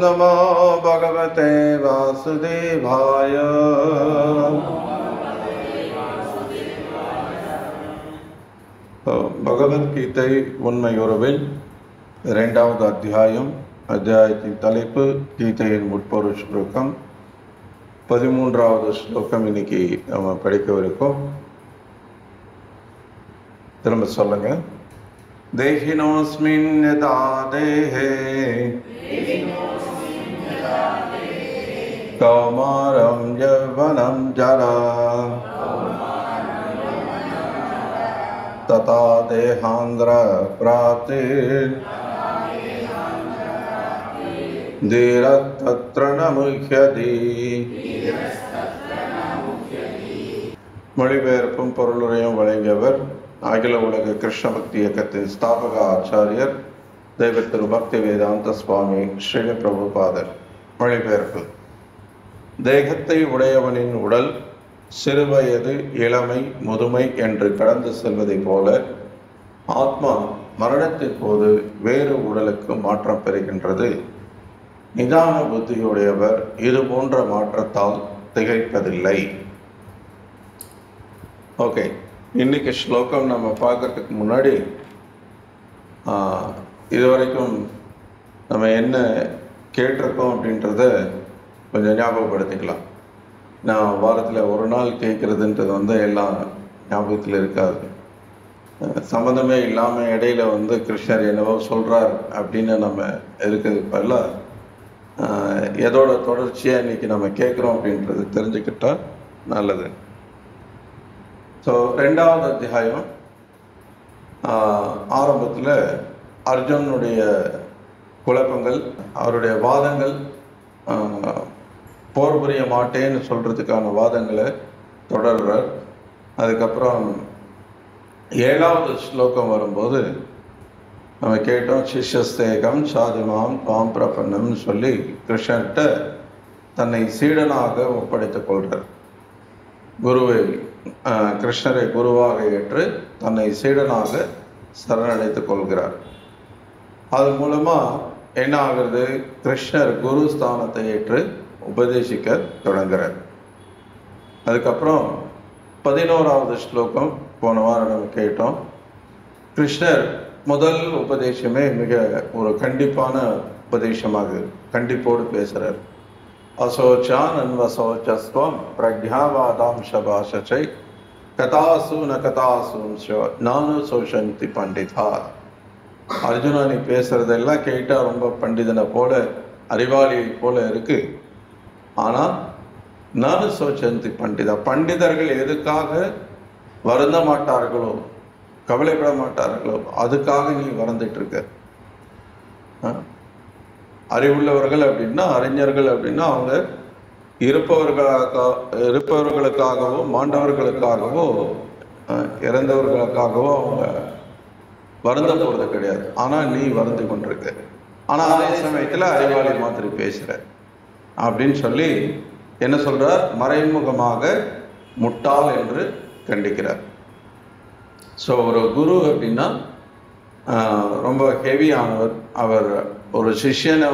नमो भगवते वासुदेवाय। பகவத்கீதை உண்மை உறவில் 2வது அத்தியாயம். அத்தியாயத்தின் தலைப்பு கீதையின் முற்பொருள் ஸ்லோகம். 13வது ஸ்லோகம் இன்னைக்கு நம்ம படிக்கவிருக்கோம். திரும்ப சொல்லுங்க. தேஹினோஸ்மின் யதா தேஹே கௌமாரம் யௌவனம் ஜரா ததா தேஹாந்திர பிராப்திர் தீரத் தத்ர ந முஹ்யதி. மொழிபெயர்ப்பும் பொருளுரையும் வழங்கியவர் அகில உலக கிருஷ்ண பக்தி இயக்கத்தின் ஸ்தாபக ஆச்சாரியர் தெய்வ திரு பக்தி வேதாந்த சுவாமி ஸ்ரீல பிரபுபாதர். மொழிபெயர்ப்பு. தேகத்தை உடையவனின் உடல் சிறுவயது, இளமை, முதுமை என்று கடந்து செல்வதை போல ஆத்மா மரணத்தின் போது வேறு உடலுக்கு மாற்றம் பெறுகின்றது. நிதான புத்தியுடையவர் இது போன்ற மாற்றத்தால் திகைப்பதில்லை. ஓகே, இன்னைக்கு ஸ்லோகம் நம்ம பார்க்கறதுக்கு முன்னாடி இதுவரைக்கும் நம்ம என்ன கேட்டிருக்கோம் அப்படின்றத கொஞ்சம் ஞாபகப்படுத்திக்கலாம். நான் வாரத்தில் ஒரு நாள் கேட்குறதுன்றது எல்லாம் ஞாபகத்தில் இருக்காது. சம்மந்தமே இல்லாமல் இடையில கிருஷ்ணர் என்னவோ சொல்கிறார் அப்படின்னு நம்ம இருக்கிறது பதிலாக எதோட தொடர்ச்சியாக இன்றைக்கி நம்ம கேட்குறோம் அப்படின்றது தெரிஞ்சுக்கிட்டா நல்லது. ஸோ 2வது அத்தியாயம் ஆரம்பத்தில் அர்ஜுனுடைய குழப்பங்கள், அவருடைய வாதங்கள், போர் புரிய மாட்டேன்னு சொல்கிறதுக்கான வாதங்களை தொடர்றார். அதுக்கப்புறம் 7வது ஸ்லோகம் வரும்போது நம்ம கேட்டோம், சிஷ்யஸ்தேகம் சாதிமாம் துவாம் பிரபன்னம்னு சொல்லி கிருஷ்ணர்கிட்ட தன்னை சீடனாக ஒப்படைத்துக் கொள்கிறார். கிருஷ்ணரை குருவாக ஏற்று தன்னை சீடனாக சரணடைத்துக் கொள்கிறார். அது மூலமாக என்ன ஆகிறது? கிருஷ்ணர் குரு ஸ்தானத்தை ஏற்று உபதேசிக்க தொடங்குறார். அதுக்கப்புறம் 11வது ஸ்லோகம் போன வாரம் நம்ம கேட்டோம். கிருஷ்ணர் முதல் உபதேசமே மிக ஒரு கண்டிப்பான உபதேசமாக கண்டிப்போடு பேசுகிறார். அசோச்சான் அன்வசோச்சஸ்வம் பிரக்ஞாவாதாம் சபாஷை கதாசு ந கதாசு நானு சோஷந்தி பண்டிதா. அர்ஜுனா, நீ பேசுறதெல்லாம் கேட்டால் ரொம்ப பண்டிதனை போல, அறிவாளியை போல இருக்கு. ஆனால் நானு சோச்சந்தி பண்டிதா, பண்டிதர்கள் எதுக்காக வருந்த மாட்டார்களோ, கவலைப்பட மாட்டார்களோ அதுக்காக நீ வருந்துட்டு இருக்க. அறிவுள்ளவர்கள் அப்படின்னா, அறிஞர்கள் அப்படின்னா அவங்க இருப்பவர்களுக்காகவோ மாண்டவர்களுக்காகவோ இறந்தவர்களுக்காகவோ அவங்க வருந்த போகிறது கிடையாது. ஆனால் நீ வருந்தி கொண்டிருக்க. ஆனால் அதே சமயத்தில் அறிவாளி மாதிரி பேசுகிற அப்படின்னு சொல்லி என்ன சொல்கிறார்? மறைமுகமாக முட்டாள் என்று கண்டிக்கிறார். ஸோ ஒரு குரு அப்படின்னா ரொம்ப ஹெவியானவர். அவர் ஒரு சிஷ்யனை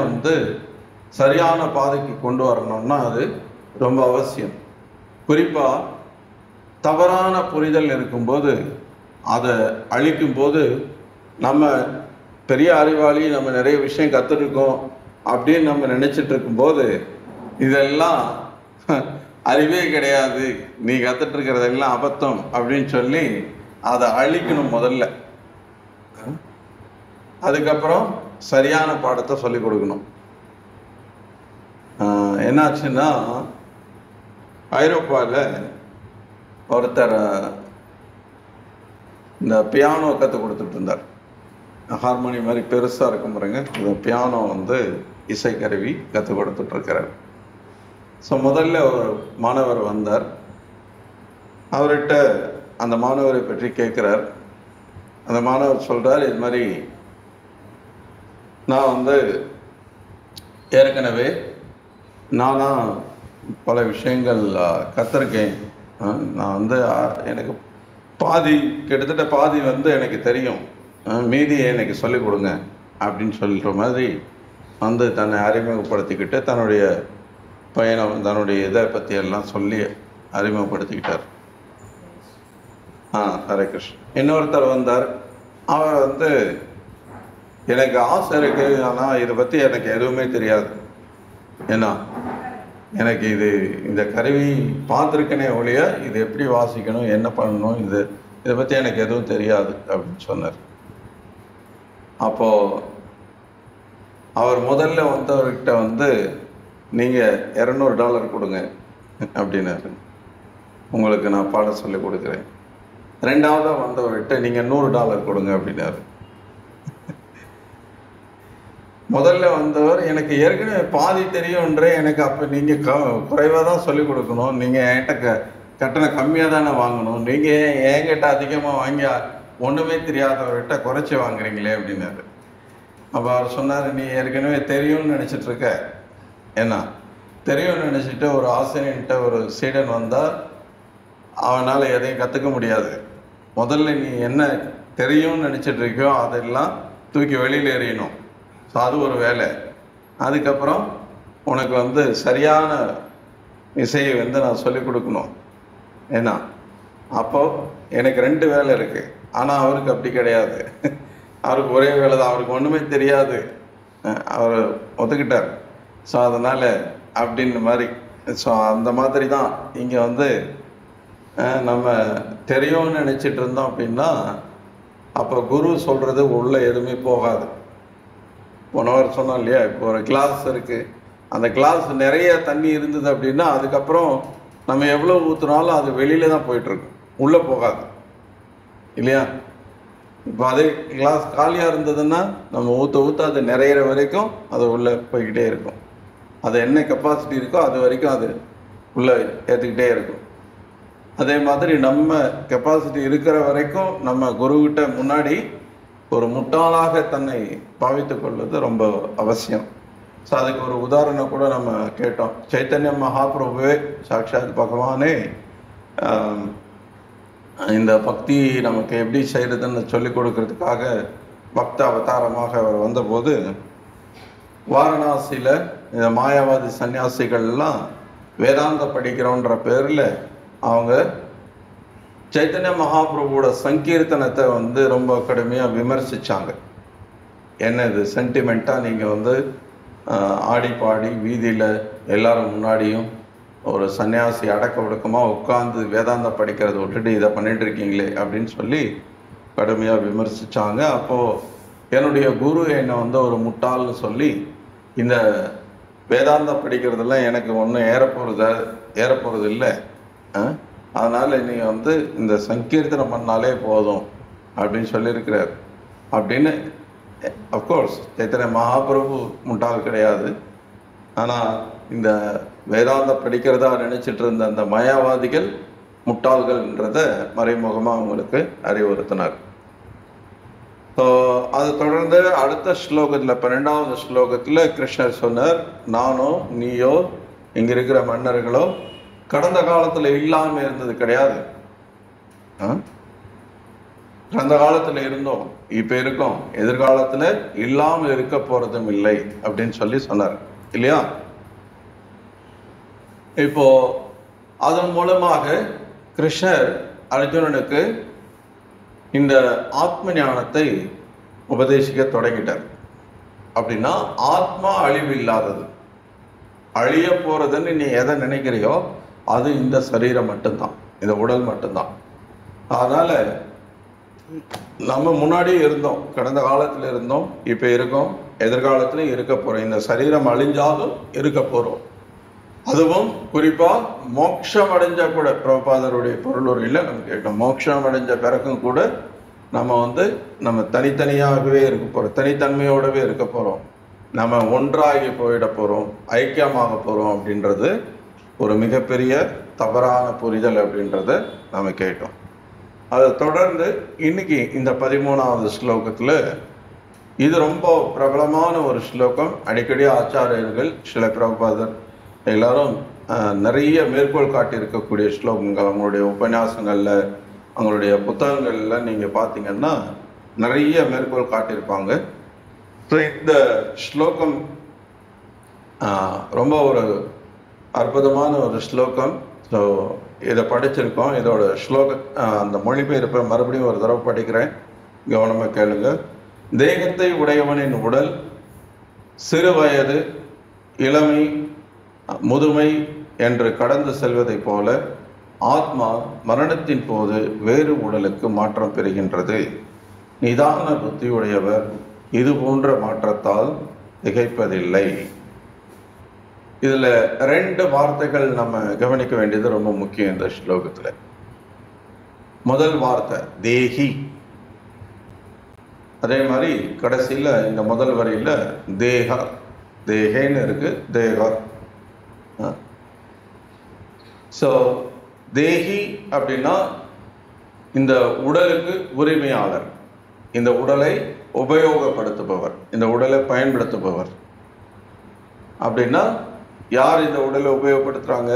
சரியான பாதைக்கு கொண்டு வரணும்னா அது ரொம்ப அவசியம். குறிப்பாக தவறான புரிதல் இருக்கும்போது அதை அழிக்கும்போது நம்ம பெரிய அறிவாளி, நம்ம நிறைய விஷயம் கற்றுருக்கோம் அப்படின்னு நம்ம நினச்சிட்டு இருக்கும்போது இதெல்லாம் அறிவே கிடையாது, நீ கற்றுட்டு இருக்கிறதெல்லாம் அபத்தம் அப்படின்னு சொல்லி அதை அழிக்கணும் முதல்ல. அதுக்கப்புறம் சரியான பாடத்தை சொல்லிக் கொடுக்கணும். என்னாச்சுன்னா, ஐரோப்பாவில் ஒருத்தர் இந்த பியானோ கற்றுக் கொடுத்துட்டு இருந்தார். ஹார்மோனி மாதிரி பெருசாக இருக்கும் பாருங்க, இந்த பியானோ இசைக்கருவி கற்றுக் கொடுத்துட்ருக்கிறார். ஸோ முதல்ல ஒரு மாணவர் வந்தார். அவர்கிட்ட அந்த மாணவரை பற்றி கேட்குறார். அந்த மாணவர் சொல்கிறார், இது மாதிரி நான் ஏற்கனவே நானாக பல விஷயங்கள் கற்றுருக்கேன். நான் எனக்கு கிட்டத்தட்ட பாதி எனக்கு தெரியும், மீதியை எனக்கு சொல்லிக் கொடுங்க அப்படின்னு சொல்கிற மாதிரி வந்து தன்னை அறிமுகப்படுத்திக்கிட்டு தன்னுடைய பயணம் தன்னுடைய இதை பற்றி எல்லாம் சொல்லி அறிமுகப்படுத்திக்கிட்டார். ஹரே கிருஷ்ணன். இன்னொருத்தர் வந்தார். அவர் வந்து எனக்கு ஆசை இருக்குது, ஆனால் இதை பற்றி எனக்கு எதுவுமே தெரியாது, ஏன்னா எனக்கு இந்த கருவி பார்த்துருக்கனே ஒழிய இது எப்படி வாசிக்கணும் என்ன பண்ணணும் இதை பற்றி எனக்கு எதுவும் தெரியாது அப்படின்னு சொன்னார். அப்போது அவர் முதல்ல வந்தவர்கிட்ட வந்து நீங்கள் $200 கொடுங்க அப்படின்னாரு, உங்களுக்கு நான் பாடம் சொல்லி கொடுக்குறேன். ரெண்டாவதாக வந்தவர்கிட்ட நீங்கள் $100 கொடுங்க அப்படின்னாரு. முதல்ல வந்தவர் எனக்கு ஏற்கனவே பாதி தெரியும்ன்ற, எனக்கு அப்போ நீங்கள் குறைவாக தான் சொல்லிக் கொடுக்கணும், நீங்கள் என்கிட்ட கட்டணம் கம்மியாக தானே வாங்கணும், நீங்கள் என்கிட்ட அதிகமாக வாங்கி ஒன்றுமே தெரியாதவர்கிட்ட குறைச்சி வாங்குறீங்களே அப்படின்னாரு. அப்போ அவர் சொன்னார், நீ ஏற்கனவே தெரியும்னு நினச்சிட்ருக்க, ஏன்னா தெரியும்னு நினச்சிட்டு ஒரு ஆசிரியன்ட்ட ஒரு சீடன் வந்தால் அவனால் எதையும் கற்றுக்க முடியாது. முதல்ல நீ என்ன தெரியும்னு நினச்சிட்ருக்கியோ அதெல்லாம் தூக்கி வெளியில் எறியணும். ஸோ அது ஒரு வேலை. அதுக்கப்புறம் உனக்கு வந்து சரியான இசையை வந்து நான் சொல்லிக் கொடுக்கணும். ஏன்னா அப்போது எனக்கு 2 வேலை இருக்குது, ஆனால் அவருக்கு அப்படி கிடையாது. அவருக்கு ஒரே வேலை தான், அவருக்கு ஒன்றுமே தெரியாது, அவர் ஒத்துக்கிட்டார். ஸோ அதனால் அப்படின்ற மாதிரி, ஸோ அந்த மாதிரி தான் இங்கே வந்து நம்ம தெரியும்னு நினச்சிட்டு இருந்தோம் அப்படின்னா அப்போ குரு சொல்கிறது உள்ளே எதுவுமே போகாது. போனவர் சொன்னோம் இல்லையா, இப்போ ஒரு கிளாஸ் இருக்குது, அந்த கிளாஸ் நிறைய தண்ணி இருந்தது அப்படின்னா அதுக்கப்புறம் நம்ம எவ்வளோ ஊற்றுனாலும் அது வெளியில் தான் போயிட்டுருக்கும், உள்ளே போகாது இல்லையா. இப்போ அதே கிளாஸ் காலியாக இருந்ததுன்னா நம்ம ஊற்ற அது நிறையிற வரைக்கும் அது உள்ளே போய்கிட்டே இருக்கும். அது என்ன கெப்பாசிட்டி இருக்கோ அது வரைக்கும் அது உள்ளே ஏற்றுக்கிட்டே இருக்கும். அதே மாதிரி நம்ம கெப்பாசிட்டி இருக்கிற வரைக்கும் நம்ம குருக்கிட்ட முன்னாடி ஒரு முட்டாளாக தன்னை பாவித்து கொள்வது ரொம்ப அவசியம். ஸோ அதுக்கு ஒரு உதாரணம் கூட நம்ம கேட்டோம். சைத்தன்ய மகாபிரபுவே சாட்சாத் பகவானே இந்த பக்தி நமக்கு எப்படி செய்கிறதுன்னு சொல்லிக் கொடுக்கறதுக்காக பக்த அவதாரமாக அவர் வந்தபோது வாரணாசியில் இந்த மாயாவாதி சன்னியாசிகள்லாம் வேதாந்த படிக்கிறோன்ற பேரில் அவங்க சைத்தன்ய மகாபிரபுவோட சங்கீர்த்தனத்தை வந்து ரொம்ப கடுமையாக விமர்சித்தாங்க. என்ன இது சென்டிமெண்ட்டாக நீங்கள் வந்து ஆடி பாடி வீதியில் எல்லாரும் முன்னாடியும் ஒரு சன்னியாசி அடக்க ஒடுக்கமாக உட்காந்து வேதாந்தா படிக்கிறத விட்டுட்டு இதை பண்ணிட்டு இருக்கீங்களே அப்படின்னு சொல்லி கடுமையாக விமர்சித்தாங்க. அப்போது என்னுடைய குரு என்னை வந்து ஒரு முட்டாள்னு சொல்லி, இந்த வேதாந்தா படிக்கிறதெல்லாம் எனக்கு ஒன்றும் ஏறப்போகிறது இல்லை, அதனால் நீங்கள் வந்து இந்த சங்கீர்த்தனம் பண்ணாலே போதும் அப்படின்னு சொல்லியிருக்கிறார். அப்படின்னு அஃப்கோர்ஸ் சைத்தன்ய மகாபிரபு முட்டாள் கிடையாது, ஆனால் இந்த வேதாந்த படிக்கிறதா நினச்சிட்டு இருந்த அந்த மாயாவாதிகள் முட்டாள்கள்ன்றதை மறைமுகமாக அவங்களுக்கு அறிவுறுத்தினார். ஸோ அது தொடர்ந்து அடுத்த ஸ்லோகத்தில் 12வது ஸ்லோகத்தில் கிருஷ்ணர் சொன்னார், நானோ நீயோ இங்கே இருக்கிற மன்னர்களோ கடந்த காலத்தில் இல்லாமல் இருந்தது கிடையாது, கடந்த காலத்தில் இருந்தோம், இப்போ இருக்கோம், எதிர்காலத்தில் இல்லாமல் இருக்க போகிறதும் இல்லை அப்படின்னு சொல்லி சொன்னார் இல்லையா. இப்போ அதன் மூலமாக கிருஷ்ணர் அர்ஜுனனுக்கு இந்த ஆத்ம ஞானத்தை உபதேசிக்க தொடங்கிட்டார். அப்படின்னா ஆத்மா அழிவு இல்லாதது, அழிய போறதுன்னு நீ எதை நினைக்கிறியோ அது இந்த சரீரம் மட்டும்தான், இந்த உடல் மட்டும்தான். அதனால நம்ம முன்னாடியே இருந்தோம், கடந்த காலத்தில் இருந்தோம், இப்போ இருக்கோம், எதிர்காலத்திலும் இருக்க போறோம். இந்த சரீரம் அழிஞ்சாலும் இருக்க போறோம். அதுவும் குறிப்பா மோட்சம் அடைஞ்ச கூட, பிரபாதருடைய பொருளுரையில் நம்ம கேட்கணும், மோட்சம் அடைஞ்ச பிறகும் கூட நம்ம தனித்தனியாகவே இருக்க போறோம், தனித்தன்மையோடவே இருக்க போறோம், நம்ம ஒன்றாகி போயிட போறோம், ஐக்கியமாக போறோம் அப்படின்றது ஒரு மிகப்பெரிய தவறான புரிதல் அப்படின்றத நம்ம கேட்டோம். அதை தொடர்ந்து இன்னைக்கு இந்த 13வது ஸ்லோகத்தில் இது ரொம்ப பிரபலமான ஒரு ஸ்லோகம். அடிக்கடி ஆச்சாரியர்கள் சில பிரபாதர் எல்லாரும் நிறைய மேற்கோள் காட்டியிருக்கக்கூடிய ஸ்லோகங்கள். அவங்களுடைய உபன்யாசங்களில், அவங்களுடைய புத்தகங்களில் நீங்கள் பார்த்தீங்கன்னா நிறைய மேற்கோள் காட்டியிருப்பாங்க. ஸோ இந்த ஸ்லோகம் ரொம்ப ஒரு அற்புதமான ஒரு ஸ்லோகம். ஸோ இதை படிச்சிருக்கோம். இதோட அந்த மொழிபெயர்ப்பை மறுபடியும் ஒரு தடவை படிக்கிறேன், கவனமாக கேளுங்க. தேகத்தை உடையவனின் உடல் சிறு வயது, இளமை, முதுமை என்று கடந்து செல்வதைப் போல ஆத்மா மரணத்தின் போது வேறு உடலுக்கு மாற்றம் பெறுகின்றது. நிதான புத்தியுடையவர் இது போன்ற மாற்றத்தால் திகைப்பதில்லை. இதில் 2 வார்த்தைகள் நம்ம கவனிக்க வேண்டியது ரொம்ப முக்கியம் இந்த ஸ்லோகத்தில். முதல் வார்த்தை தேஹி. அதே மாதிரி கடைசியில் இந்த முதல் வரியில் தேகா, தேகேன்னு இருக்கு, தேகா. ஸோ தேகி அப்படின்னா இந்த உடலுக்கு உரிமையாளர், இந்த உடலை உபயோகப்படுத்துபவர், இந்த உடலை பயன்படுத்துபவர். அப்படின்னா யார் இந்த உடலை உபயோகப்படுத்துகிறாங்க?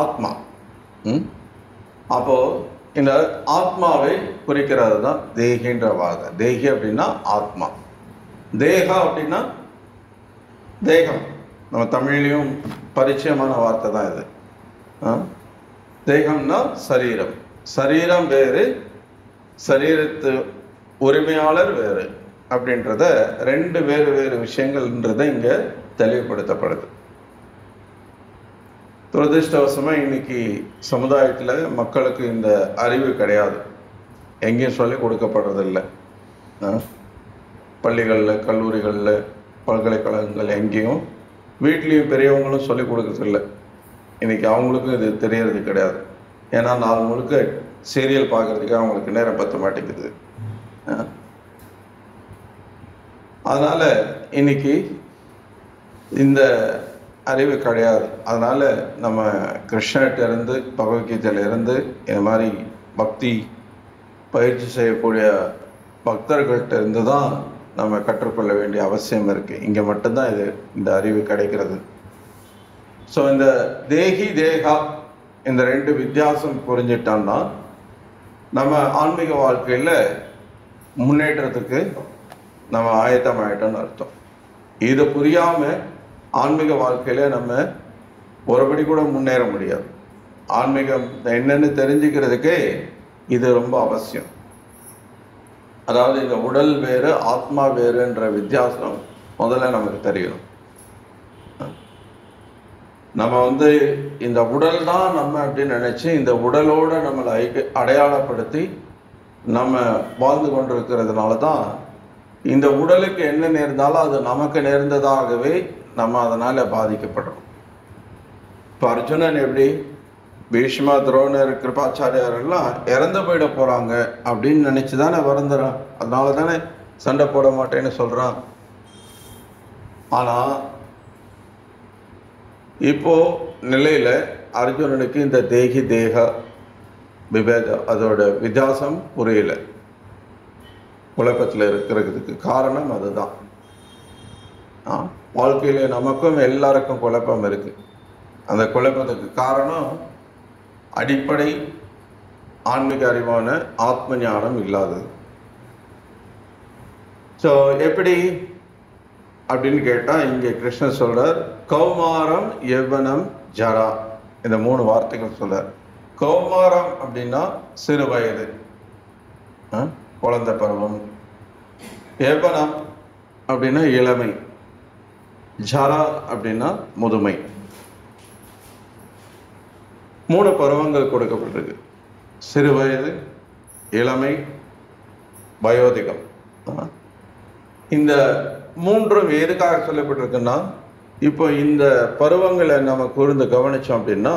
ஆத்மா. அப்போ இந்த ஆத்மாவை குறிக்கிறது தான் தேகின்ற வார்த்தை. தேகி அப்படின்னா ஆத்மா. தேகா அப்படின்னா தேகம். நம்ம தமிழ்லையும் பரிச்சயமான வார்த்தை தான் இது. தேகம்னா சரீரம். சரீரம் வேறு, சரீரத்து உரிமையாளர் வேறு அப்படின்றத 2 வேறு வேறு விஷயங்கள்ன்றத இங்கே தெளிவுபடுத்தப்படுது. துரதிருஷ்டவசமாக இன்னைக்கு சமுதாயத்தில் மக்களுக்கு இந்த அறிவு கிடையாது, எங்கேயும் சொல்லி கொடுக்கப்படுறதில்லை. பள்ளிகளில், கல்லூரிகளில், பல்கலைக்கழகங்கள் எங்கேயும், வீட்லேயும் பெரியவங்களும் சொல்லி கொடுக்கறதில்லை. இன்றைக்கி அவங்களுக்கும் இது தெரியறது கிடையாது. ஏன்னா நாள் முழுக்க சீரியல் பார்க்குறதுக்கு அவங்களுக்கு நேரம் பத்த மாட்டேங்குது. அதனால் இன்னைக்கு இந்த அறிவு கிடையாது. அதனால் நம்ம கிருஷ்ணர்கிட்டேருந்து, பகவத்கீதையிலேருந்து இந்த மாதிரி பக்தி பயிற்சி செய்யக்கூடிய பக்தர்கள்ட்ட இருந்து தான் நம்ம கற்றுக்கொள்ள வேண்டிய அவசியம் இருக்குது. இங்கே மட்டும்தான் இந்த அறிவு கிடைக்கிறது. ஸோ இந்த தேகி தேகா இந்த 2 வித்தியாசம் புரிஞ்சிட்டோம்னா நம்ம ஆன்மீக வாழ்க்கையில் முன்னேற்றத்துக்கு நம்ம ஆயத்தமாயிட்டோம்னு அர்த்தம். இது புரியாமல் ஆன்மீக வாழ்க்கையில் நம்ம ஒருபடி கூட முன்னேற முடியாது. ஆன்மீகம் என்னென்னு தெரிஞ்சுக்கிறதுக்கே இது ரொம்ப அவசியம். அதாவது இந்த உடல் வேறு, ஆத்மா வேறுன்ற வித்தியாசம் முதல்ல நமக்கு தெரியணும். நம்ம இந்த உடல் தான் நம்ம அப்படின்னு நினச்சி இந்த உடலோடு நம்மளை அடையாளப்படுத்தி நம்ம வாழ்ந்து கொண்டிருக்கிறதுனால தான் இந்த உடலுக்கு என்ன நேர்ந்தாலும் அது நமக்கு நேர்ந்ததாகவே நம்ம அதனால் பாதிக்கப்படுறோம். இப்போ அர்ஜுனன் எப்படி, பீஷ்மா, துரோணர், கிருபாச்சாரியார் எல்லாம் இறந்து போயிட போகிறாங்க அப்படின்னு நினச்சி தானே வருந்துறான். அதனால தானே சண்டை போட மாட்டேன்னு சொல்கிறான். ஆனால் இப்போ நிலையில் அர்ஜுனனுக்கு இந்த தேகி தேக விபேதம், அதோட வித்தியாசம் புரியல. குழப்பத்தில் இருக்கிறதுக்கு காரணம் அதுதான். வாழ்க்கையில் நமக்கும் எல்லாருக்கும் குழப்பம் இருக்கு. அந்த குழப்பத்துக்கு காரணம் அடிப்படை ஆன்மீக அறிவான ஆத்ம ஞானம் இல்லாதது. ஸோ எப்படி அப்படின்னு கேட்டால் இங்கே கிருஷ்ணர் சொல்றார், கௌமாரம், யவனம், ஜரா, இந்த 3 வார்த்தைகள் சொல்றார். கௌமாரம் அப்படின்னா சிறு வயது, குழந்தை பருவம். யவனம் அப்படின்னா இளமை. ஜரா அப்படின்னா முதுமை. 3 பருவங்கள் கொடுக்கப்பட்டிருக்கு: சிறு வயது, இளமை, வயோதிகம். இந்த 3ம் எதுக்காக சொல்லப்பட்டிருக்குன்னா, இப்போ இந்த பருவங்களை நம்ம கூர்ந்து கவனித்தோம் அப்படின்னா,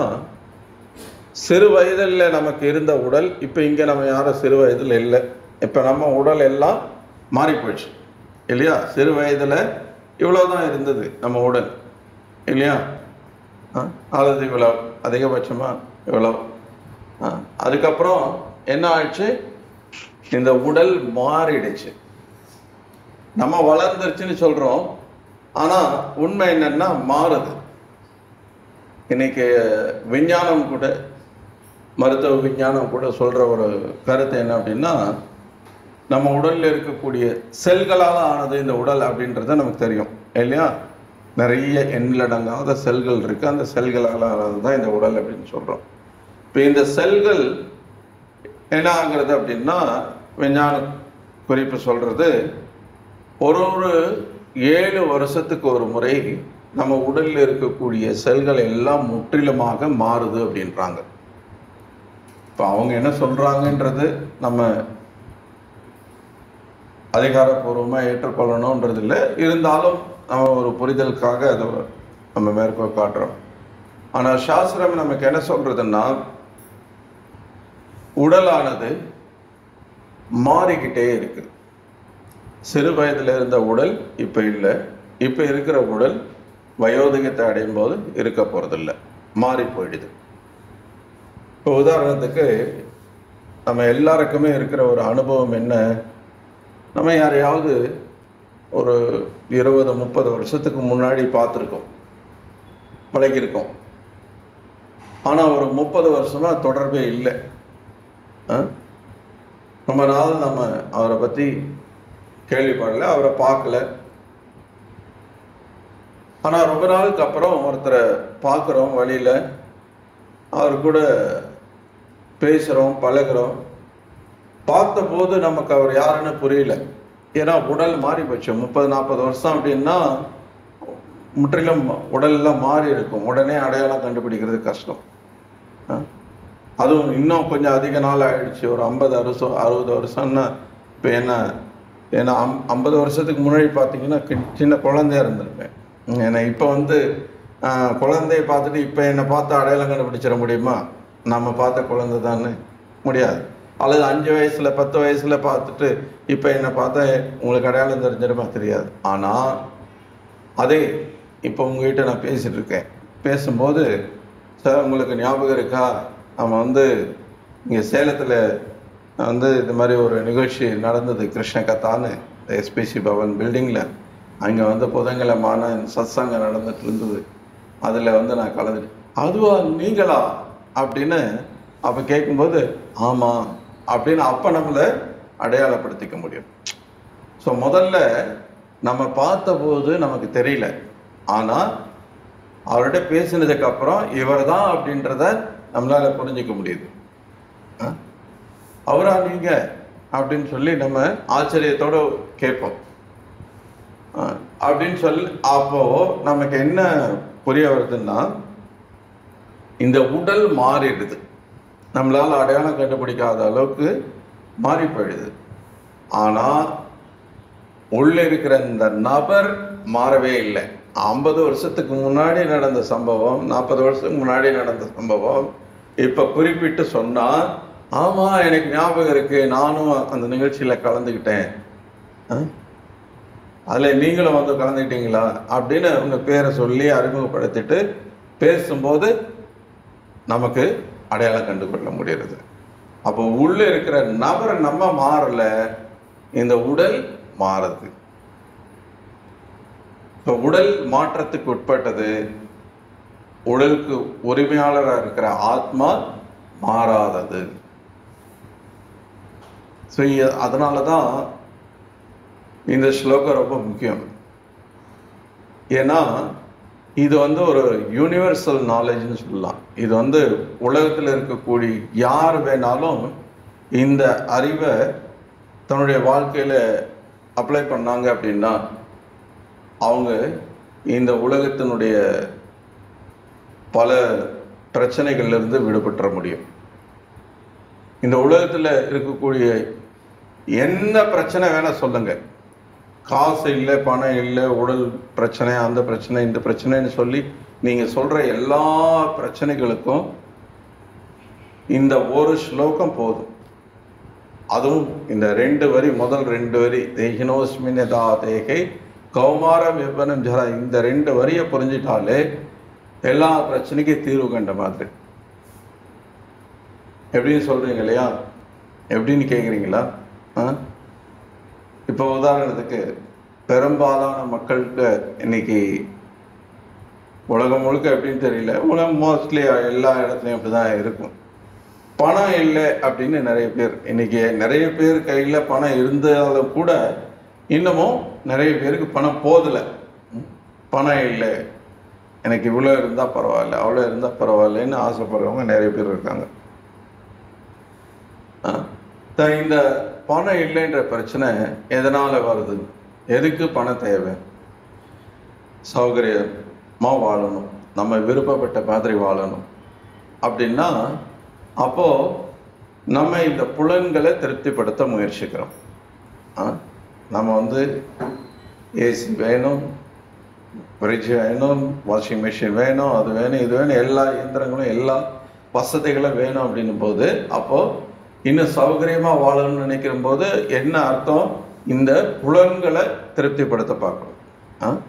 சிறு வயதில் நமக்கு இருந்த உடல் இப்போ இங்கே நம்ம யாரும் சிறு வயதில் இல்லை. இப்போ நம்ம உடல் எல்லாம் மாறி போயிடுச்சு இல்லையா? சிறு வயதில் இவ்வளோதான் இருந்தது நம்ம உடல் இல்லையா? அல்லது இவ்வளோ, அதிகபட்சமாக இவ்வளோ. அதுக்கப்புறம் என்ன ஆயிடுச்சு, இந்த உடல் மாறிடுச்சு. நம்ம வளர்ந்துருச்சுன்னு சொல்கிறோம், ஆனால் உண்மை என்னன்னா மாறுது. இன்னைக்கு விஞ்ஞானம் கூட, மருத்துவ விஞ்ஞானம் கூட சொல்கிற ஒரு கருத்து என்ன அப்படின்னா, நம்ம உடலில் இருக்கக்கூடிய செல்களால் ஆனது இந்த உடல் அப்படின்றத நமக்கு தெரியும் இல்லையா? நிறைய எண்ணிலடங்காத செல்கள் இருக்குது. அந்த செல்களால் தான் இந்த உடல் அப்படின்னு சொல்கிறோம். இப்போ இந்த செல்கள் என்ன ஆகுறது அப்படின்னா, விஞ்ஞான குறிப்பு சொல்கிறது, ஒரு 7 வருஷத்துக்கு ஒரு முறை நம்ம உடலில் இருக்கக்கூடிய செல்கள் எல்லாம் முற்றிலுமாக மாறுது அப்படின்றாங்க. இப்போ அவங்க என்ன சொல்கிறாங்கன்றது நம்ம அதிகாரப்பூர்வமாக ஏற்றுக்கொள்ளணுன்றது இல்லை. இருந்தாலும் நம்ம ஒரு புரிதலுக்காக அதை நம்ம மேற்கோள் காட்டுறோம். ஆனால் சாஸ்திரம் நமக்கு என்ன சொல்கிறதுன்னா, உடலானது மாறிக்கிட்டே இருக்குது. சிறு வயதில் இருந்த உடல் இப்போ இல்லை, இப்போ இருக்கிற உடல் வயோதிகத்தை அடையும் போது இருக்க போகிறதில்லை, மாறி போயிடுது. இப்போ உதாரணத்துக்கு நம்ம எல்லாருக்குமே இருக்கிற ஒரு அனுபவம் என்ன, நம்ம யாரையாவது ஒரு 20-30 வருஷத்துக்கு முன்னாடி பார்த்துருக்கோம், பழகியிருக்கோம். ஆனால் ஒரு 30 வருஷமாக தொடர்பே இல்லை. ரொம்ப நாள் நம்ம அவரை பற்றி கேள்விப்படல, அவரை பார்க்கல. ஆனால் ரொம்ப நாளுக்கு அப்புறம் ஒருத்தரை பார்க்குறோம், வழியில் அவர் கூட பேசுகிறோம், பழகிறோம். பார்த்தபோது நமக்கு அவர் யாருன்னு புரியல. ஏன்னா உடல் மாறி போச்சு. 30-40 வருஷம் அப்படின்னா முற்றிலும் உடலெல்லாம் மாறி இருக்கும். உடனே அடையாளம் கண்டுபிடிக்கிறது கஷ்டம். அதுவும் இன்னும் கொஞ்சம் அதிக நாள் ஆயிடுச்சு. ஒரு 50-60 வருஷம்னா இப்போ என்ன, ஏன்னா 50 வருஷத்துக்கு முன்னாடி பார்த்தீங்கன்னா சின்ன குழந்தையா இருந்திருப்பேன். ஏன்னா இப்போ குழந்தைய பார்த்துட்டு இப்போ என்னை பார்த்து அடையாளம் கண்டுபிடிச்சிட முடியுமா? நம்ம பார்த்த குழந்தை தானே, முடியாது. அல்லது 5 வயசில் 10 வயசில் பார்த்துட்டு இப்போ என்னை பார்த்தா உங்களுக்கு அடையாளம் தெரிஞ்சிடுமா? தெரியாது. ஆனால் அதே இப்போ உங்ககிட்ட நான் பேசிகிட்டு இருக்கேன். பேசும்போது, சார் உங்களுக்கு ஞாபகம் இருக்கா, நம்ம இங்கே சேலத்தில் இது மாதிரி ஒரு நிகழ்ச்சி நடந்தது, கிருஷ்ண கத்தான்னு, எஸ்பிசி பவன் பில்டிங்கில். அங்கே புதன்கிழமான சத்சங்கம் நடந்துட்டு இருந்தது. அதில் நான் கலந்துட்டேன். அதுவா நீங்களா அப்படின்னு அப்போ கேட்கும்போது, ஆமாம் அப்படின்னு அப்போ நம்மளை அடையாளப்படுத்திக்க முடியும். ஸோ முதல்ல நம்ம பார்த்தபோது நமக்கு தெரியல, ஆனால் அவர்கிட்ட பேசினதுக்கப்புறம் இவர் தான் அப்படின்றத நம்மளால் புரிஞ்சிக்க முடியுது. அவரா நீங்க அப்படின்னு சொல்லி நம்ம ஆச்சரியத்தோடு கேட்போம். அப்படின்னு சொல்லி அப்போ நமக்கு என்ன புரிய வருதுன்னா, இந்த உடல் மாறிடுது, நம்மளால் அடையாளம் கண்டுபிடிக்காத அளவுக்கு மாறி போயிடுது. ஆனால் உள்ளே இருக்கிற இந்த நபர் மாறவே இல்லை. 50 வருஷத்துக்கு முன்னாடி நடந்த சம்பவம், 40 வருஷத்துக்கு முன்னாடி நடந்த சம்பவம் இப்போ குறிப்பிட்டு சொன்னால், ஆமாம் எனக்கு ஞாபகம் இருக்கு, நானும் அந்த நிகழ்ச்சியில் கலந்துக்கிட்டேன், அதில் நீங்களும் கலந்துக்கிட்டீங்களா அப்படின்னு உங்கள் பேரை சொல்லி அறிமுகப்படுத்திட்டு பேசும்போது நமக்கு அடையாளம் கண்டுகொள்ள முடிகிறது. அப்போ உள்ளே இருக்கிற நபர் நம்ம மாறல, இந்த உடல் மாறுது. இப்போ உடல் மாற்றத்துக்கு உட்பட்டது. உடலுக்கு உரிமையாளராக இருக்கிற ஆத்மா மாறாதது. ஸோ அதனால தான் இந்த ஸ்லோகம் ரொம்ப முக்கியம். ஏன்னா இது ஒரு யூனிவர்சல் நாலேஜ்னு சொல்லலாம். இது உலகத்தில் இருக்கக்கூடிய யார் வேணாலும் இந்த அறிவை தன்னுடைய வாழ்க்கையில் அப்ளை பண்ணாங்க அப்படின்னா அவங்க இந்த உலகத்தினுடைய பல பிரச்சனைகள்லேருந்து விடுபட்டுற முடியும். இந்த உலகத்தில் இருக்கக்கூடிய என்ன பிரச்சனை வேணால் சொல்லுங்க, காசு இல்லை, பணம் இல்லை, உடல் பிரச்சனை, அந்த பிரச்சனை, இந்த பிரச்சனைன்னு சொல்லி நீங்கள் சொல்கிற எல்லா பிரச்சனைகளுக்கும் இந்த ஒரு ஸ்லோகம் போதும். அதுவும் இந்த 2 வரி, முதல் 2 வரி, தேகினோஸ்மினதா தேகை கௌமாரம் எவ்வனம் ஜரா, இந்த 2 வரியை புரிஞ்சிட்டாலே எல்லா பிரச்சனைக்கும் தீர்வு கண்ட மாதிரி. எப்படின்னு சொல்கிறீங்க இல்லையா? எப்படின்னு கேட்குறீங்களா? இப்போ உதாரணத்துக்கு பெரும்பாலான மக்களுக்கு இன்னைக்கு உலகம் முழுக்க எப்படின்னு தெரியல, உலகம் மோஸ்ட்லி எல்லா இடத்துலையும் அப்படி தான் இருக்கும். பணம் இல்லை அப்படின்னு நிறைய பேர், இன்னைக்கு நிறைய பேர் கையில் பணம் இருந்தாலும் கூட இன்னமும் நிறைய பேருக்கு பணம் போதலை. பணம் இல்லை, எனக்கு இவ்வளோ இருந்தால் பரவாயில்ல, அவ்வளோ இருந்தால் பரவாயில்லன்னு ஆசைப்படுறவங்க நிறைய பேர் இருக்காங்க. இந்த பணம் இல்லைன்ற பிரச்சனை எதனால் வருது? எதுக்கு பணம் தேவை? சௌகரியமாக வாழணும், நம்ம விருப்பப்பட்ட மாதிரி வாழணும் அப்படின்னா அப்போது நம்ம இந்த புலன்களை திருப்திப்படுத்த முயற்சிக்கிறோம். நம்ம ஏசி வேணும், ஃப்ரிட்ஜ் வேணும், வாஷிங் மிஷின் வேணும், அது வேணும், இது வேணும், எல்லா இயந்திரங்களும் எல்லா வசதிகளும் வேணும் அப்படின்னும் போது அப்போது இன்னும் சௌகரியமாக வாழணும்னு நினைக்கிற போது என்ன அர்த்தம்? இந்த புலன்களை திருப்திப்படுத்த பார்க்கணும்.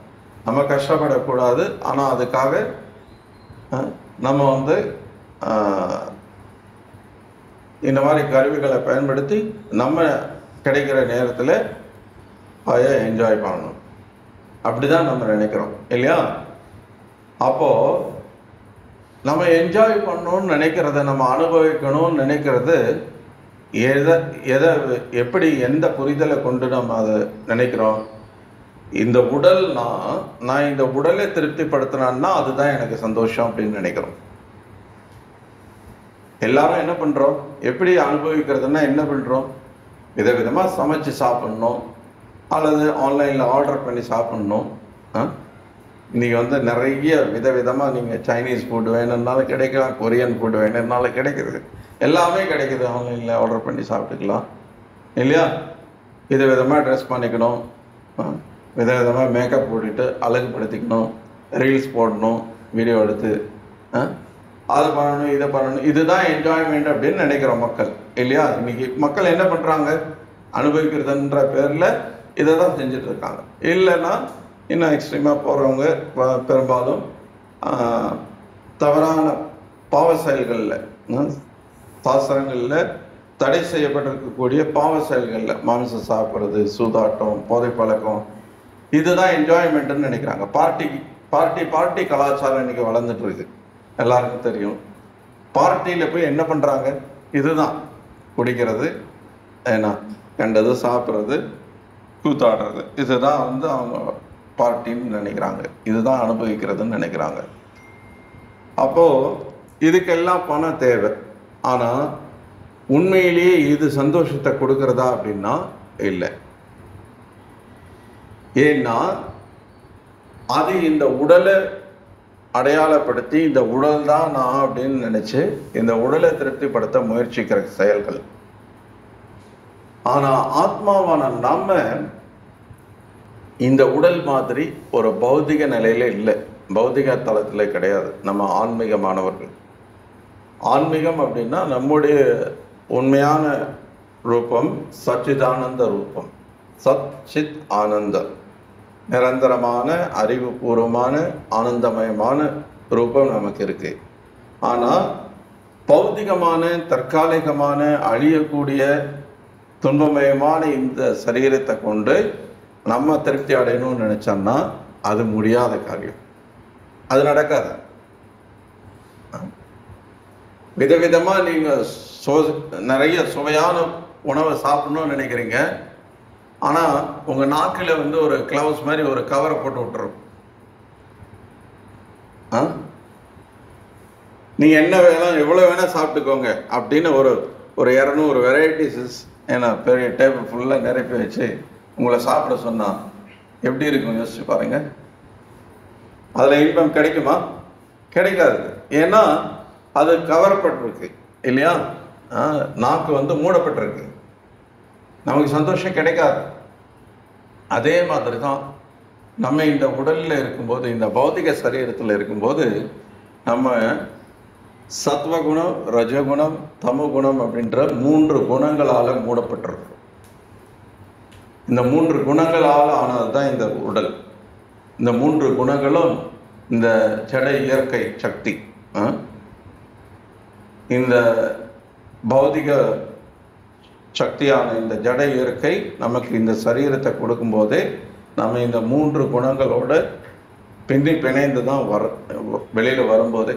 நம்ம கஷ்டப்படக்கூடாது, ஆனால் அதுக்காக நம்ம இந்த மாதிரி கருவிகளை பயன்படுத்தி நம்ம கிடைக்கிற நேரத்தில் என்ஜாய் பண்ணணும், அப்படிதான் நம்ம நினைக்கிறோம் இல்லையா? அப்போது நம்ம என்ஜாய் பண்ணணும்னு நினைக்கிறத, நம்ம அனுபவிக்கணும்னு நினைக்கிறது எதை எப்படி எந்த புரிதலை கொண்டு நம்ம அதை நினைக்கிறோம்? இந்த உடல் நான் இந்த உடலை திருப்திப்படுத்தினா அதுதான் எனக்கு சந்தோஷம் அப்படின்னு நினைக்கிறோம். எல்லாரும் என்ன பண்ணுறோம்? எப்படி அனுபவிக்கிறதுனா என்ன பண்ணுறோம்? விதவிதமாக சமைச்சு சாப்பிட்ணும், அல்லது ஆன்லைனில் ஆர்டர் பண்ணி சாப்பிட்ணும். இன்றைக்கி நிறைய விதவிதமாக நீங்கள் சைனீஸ் ஃபுட் வேணும்னாலும் கிடைக்கலாம், கொரியன் ஃபுட் வேணும்னாலும் கிடைக்குது, எல்லாமே கிடைக்குது. ஆன்லைனில் ஆர்டர் பண்ணி சாப்பிட்டுக்கலாம் இல்லையா? விதவிதமாக ட்ரெஸ் பண்ணிக்கணும், விதவிதமாக மேக்கப் போட்டுட்டு அழகுபடுத்திக்கணும், ரீல்ஸ் போடணும், வீடியோ எடுத்து அதை பண்ணணும், இதை பண்ணணும், இதுதான் என்ஜாய்மெண்ட் அப்படின்னு நினைக்கிறோம் மக்கள் இல்லையா? இன்றைக்கி மக்கள் என்ன பண்ணுறாங்க? அனுபவிக்கிறதுன்ற பேரில் இதை தான் செஞ்சுட்டு இருக்காங்க. இல்லைன்னா இன்னும் எக்ஸ்ட்ரீமாக போகிறவங்க பெரும்பாலும் தவறான பாவ செயல்களில், சாஸ்திரங்களில் தடை செய்யப்பட்டிருக்கக்கூடிய பாவ செயல்களில் மாமிசம் சாப்பிட்றது, சூதாட்டம், போதை பழக்கம், இதுதான் என்ஜாய்மெண்ட்டுன்னு நினைக்கிறாங்க. பார்ட்டி கலாச்சாரம் இன்றைக்கி வளர்ந்துட்டு இருக்கு, எல்லாருக்கும் தெரியும். பார்ட்டியில் போய் என்ன பண்ணுறாங்க? இதுதான் குடிக்கிறது, ஏன்னா கண்டது சாப்பிட்றது, கூத்தாடுறது, இதுதான் அவங்க பார்ட்டின்னு நினைக்கிறாங்க, இதுதான் அனுபவிக்கிறதுன்னு நினைக்கிறாங்க. அப்போது இதுக்கெல்லாம் பணம் தேவை. ஆனால் உண்மையிலேயே இது சந்தோஷத்தை கொடுக்கறதா அப்படின்னா இல்லை. ஏன்னா அது இந்த உடலை அடையாளப்படுத்தி இந்த உடல் தான் நான் அப்படின்னு நினைச்சு இந்த உடலை திருப்திப்படுத்த முயற்சிக்கிற செயல்கள். ஆனா ஆத்மாவான நாம இந்த உடல் மாதிரி ஒரு பௌதிக நிலையில இல்லை, பௌதிக தளத்துல கிடையாது. நம்ம ஆன்மீகமானவர்கள். ஆன்மீகம் அப்படின்னா நம்முடைய உண்மையான ரூபம் சச்சிதானந்த ரூபம், சத் சித் ஆனந்தம், நிரந்தரமான அறிவுபூர்வமான ஆனந்தமயமான ரூபம் நமக்கு இருக்கு. ஆனால் பௌதிகமான தற்காலிகமான அழியக்கூடிய துன்பமயமான இந்த சரீரத்தை கொண்டு நம்ம திருப்தி அடையணும்னு நினைச்சோம்னா அது முடியாத காரியம், அது நடக்காது. விதவிதமாக நீங்கள் நிறைய சுவையான உணவை சாப்பிடணும்னு நினைக்கிறீங்க, ஆனால் உங்கள் நாக்கில் ஒரு கிளவுஸ் மாதிரி ஒரு கவரை போட்டு விட்டுரும். நீங்கள் என்ன வேணும் எவ்வளோ வேணால் சாப்பிட்டுக்கோங்க அப்படின்னு ஒரு 200 வெரைட்டிஸ், ஏன்னா பெரிய டேபிள் ஃபுல்லாக நிரப்பி வச்சு உங்களை சாப்பிட சொன்னால் எப்படி இருக்கும் யோசிச்சு பாருங்க. அதில் இன்பம் கிடைக்குமா? கிடைக்காது. ஏன்னா அது கவரப்பட்டிருக்கு இல்லையா? நாக்கு மூடப்பட்டிருக்கு, நமக்கு சந்தோஷம் கிடைக்காது. அதே மாதிரி தான் நம்ம இந்த உடலில் இருக்கும்போது, இந்த பௌதிக சரீரத்தில் இருக்கும்போது நம்ம சத்வகுணம், ரஜகுணம், தமகுணம் அப்படின்ற 3 குணங்களால் மூடப்பட்டிருக்கும். இந்த 3 குணங்களால் ஆனது தான் இந்த உடல். இந்த 3 குணங்களும் இந்த ஜட இயற்கை சக்தி, இந்த பௌதிக சக்தியான இந்த ஜட இயற்கை நமக்கு இந்த சரீரத்தை கொடுக்கும்போதே நம்ம இந்த 3 குணங்களோட பிணைந்து தான் வெளியில் வரும்போதே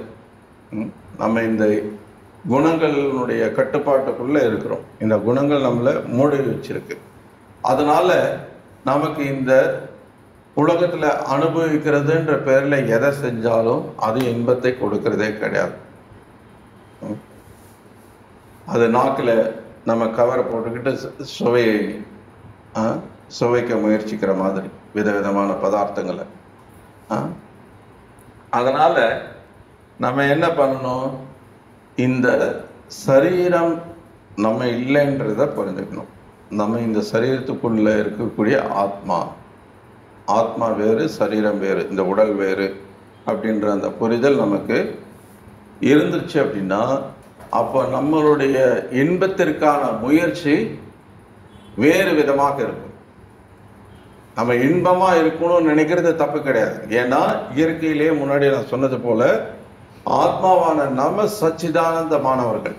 நம்ம இந்த குணங்களுடைய கட்டுப்பாட்டுக்குள்ளே இருக்கிறோம். இந்த குணங்கள் நம்மளை மூடி வச்சிருக்கு. அதனால நமக்கு இந்த உலகத்தில் அனுபவிக்கிறதுன்ற பேரில் எதை செஞ்சாலும் அது இன்பத்தை கொடுக்கறதே கிடையாது. அது நாக்கில் நம்ம கவரை போட்டுக்கிட்டு சுவையை சுவைக்க முயற்சிக்கிற மாதிரி விதவிதமான பதார்த்தங்களை. அதனால் நம்ம என்ன பண்ணணும், இந்த சரீரம் நம்ம இல்லைன்றதை புரிஞ்சுக்கணும். நம்ம இந்த சரீரத்துக்குள்ளே இருக்கக்கூடிய ஆத்மா வேறு, சரீரம் வேறு, இந்த உடல் வேறு அப்படின்ற அந்த புரிதல் நமக்கு இருந்துச்சு அப்படின்னா, அப்போ நம்மளுடைய இன்பத்திற்கான முயற்சி வேறு விதமாக இருக்கும். நம்ம இன்பமாக இருக்கணும்னு நினைக்கிறது தப்பு கிடையாது. ஏன்னா இயற்கையிலே முன்னாடி நான் சொன்னது போல ஆத்மாவான நம்ம சச்சிதானந்தமானவர்கள்,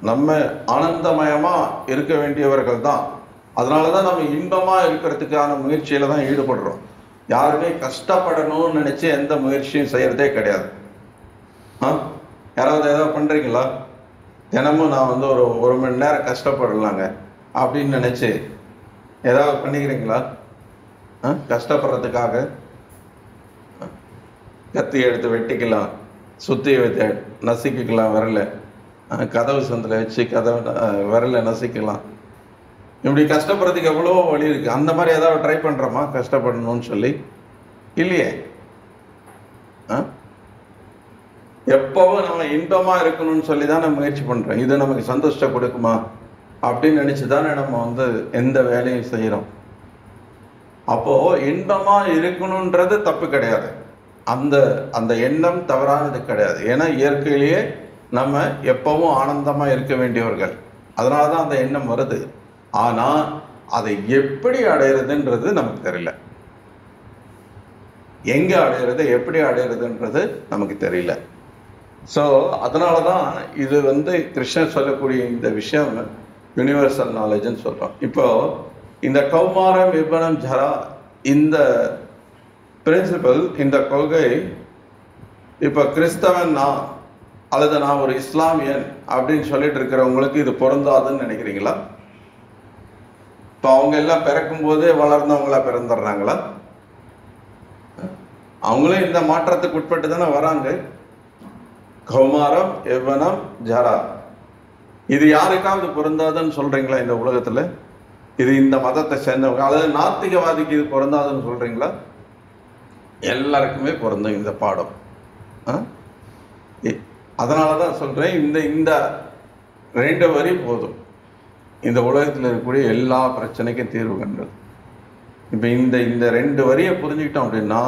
நம்ம ஆனந்தமயமாக இருக்க வேண்டியவர்கள் தான். அதனால தான் நம்ம இன்பமாக இருக்கிறதுக்கான முயற்சியில் தான் ஈடுபடுறோம். யாருமே கஷ்டப்படணும்னு நினச்சி எந்த முயற்சியும் செய்கிறதே கிடையாது. யாராவது ஏதாவது பண்ணுறீங்களா? தினமும் நான் வந்து ஒரு மணி நேரம் கஷ்டப்படலாங்க அப்படின்னு நினச்சி ஏதாவது பண்ணிக்கிறீங்களா? கஷ்டப்படுறதுக்காக கத்தி எடுத்து வெட்டிக்கலாம், சுற்றி வச்சு நசுக்கிக்கலாம், விரல கதவு சந்தில் வச்சு விரல நசுக்கலாம். இப்படி கஷ்டப்படுறதுக்கு எவ்வளோ வழி இருக்குது. அந்த மாதிரி ஏதாவது ட்ரை பண்ணுறோமா கஷ்டப்படணும்னு சொல்லி? இல்லையே. எப்பவும் நம்ம இன்பமாக இருக்கணும்னு சொல்லி தான் நம்ம முயற்சி பண்ணுறோம். இது நமக்கு சந்தோஷம் கொடுக்குமா அப்படின்னு நினச்சி தானே நம்ம வந்து எந்த வேலையும் செய்கிறோம். அப்போது இன்பமாக இருக்கணுன்றது தப்பு கிடையாது. அந்த எண்ணம் தவறானது கிடையாது. ஏன்னா இயற்கையிலேயே நம்ம எப்பவும் ஆனந்தமாக இருக்க வேண்டியவர்கள். அதனால தான் அந்த எண்ணம் வருது. ஆனால் அதை எப்படி அடையிறதுன்றது நமக்கு தெரியல. எங்கே அடையிறது, எப்படி அடையிறதுன்றது நமக்கு தெரியல. ஸோ அதனால தான் இது வந்து கிருஷ்ணர் சொல்லக்கூடிய இந்த விஷயம் யூனிவர்சல் நாலேஜ்னு சொல்கிறோம். இப்போ இந்த கௌமாரம், விபனம், ஜரா, இந்த பிரின்சிபல், இந்த கொள்கை இப்போ கிறிஸ்தவன் நான் அல்லது நான் ஒரு இஸ்லாமியன் அப்படின்னு சொல்லிட்டு இருக்கிறவங்களுக்கு இது பொருந்தாதுன்னு நினைக்கிறீங்களா? இப்போ அவங்க எல்லாம் பிறக்கும் போதே வளர்ந்தவங்களா பிறந்துடுறாங்களா? அவங்களும் இந்த மாற்றத்துக்கு உட்பட்டு தானே வராங்க. கௌமாரம், யௌவனம், ஜரா, இது யாருக்காவது பொருந்தாதுன்னு சொல்றீங்களா இந்த உலகத்துல? இது இந்த மதத்தை சேர்ந்தவங்க அதாவது நாத்திகவாதிக்கு இது பொருந்தாதுன்னு சொல்றீங்களா? எல்லாருக்குமே பொருந்தும் இந்த பாடம். அதனால தான் சொல்றேன், இந்த 2 வரி போதும் இந்த உலகத்தில் இருக்கக்கூடிய எல்லா பிரச்சனைக்கும் தீர்வு கண்டது. இப்போ இந்த 2 வரியை புரிஞ்சுக்கிட்டோம் அப்படின்னா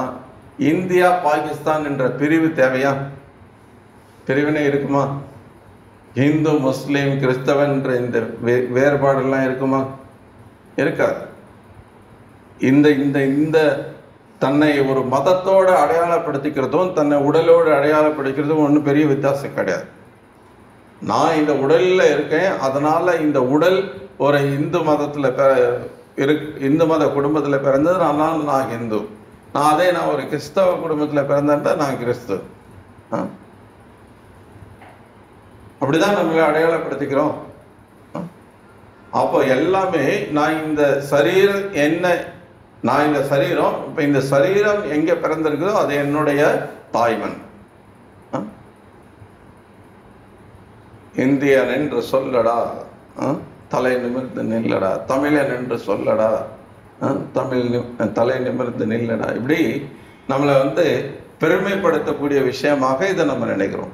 இந்தியா பாகிஸ்தான் என்ற பிரிவு தேவையா? பிரிவினை இருக்குமா? இந்து, முஸ்லீம், கிறிஸ்தவன் என்ற இந்த வேறுபாடெல்லாம் இருக்குமா? இருக்காது. இந்த தன்னை ஒரு மதத்தோடு அடையாளப்படுத்திக்கிறதும் தன்னை உடலோடு அடையாளப்படுத்திக்கிறதும் ஒன்றும் பெரிய வித்தியாசம் கிடையாது. நான் இந்த உடலில் இருக்கேன், அதனால் இந்த உடல் ஒரு இந்து மதத்தில் இந்து மத குடும்பத்தில் பிறந்தது, அதனால் நான் இந்து. நான் ஒரு கிறிஸ்தவ குடும்பத்தில் பிறந்தேன்டா நான் கிறிஸ்து. அப்படிதான் நம்மளை அடையாளப்படுத்திக்கிறோம். அப்போ எல்லாமே நான் இந்த சரீரம் என்ன, நான் இந்த சரீரம், இப்போ இந்த சரீரம் எங்கே பிறந்திருக்குதோ அது என்னுடைய தாய்மண். இந்தியன் என்று சொல்லடா, தலை நிமிர்ந்து நில்லடா, தமிழன் என்று சொல்லடா, தலை நிமிர்ந்து நில்லடா. இப்படி நம்மளை வந்து பெருமைப்படுத்தக்கூடிய விஷயமாக இதை நம்ம நினைக்கிறோம்.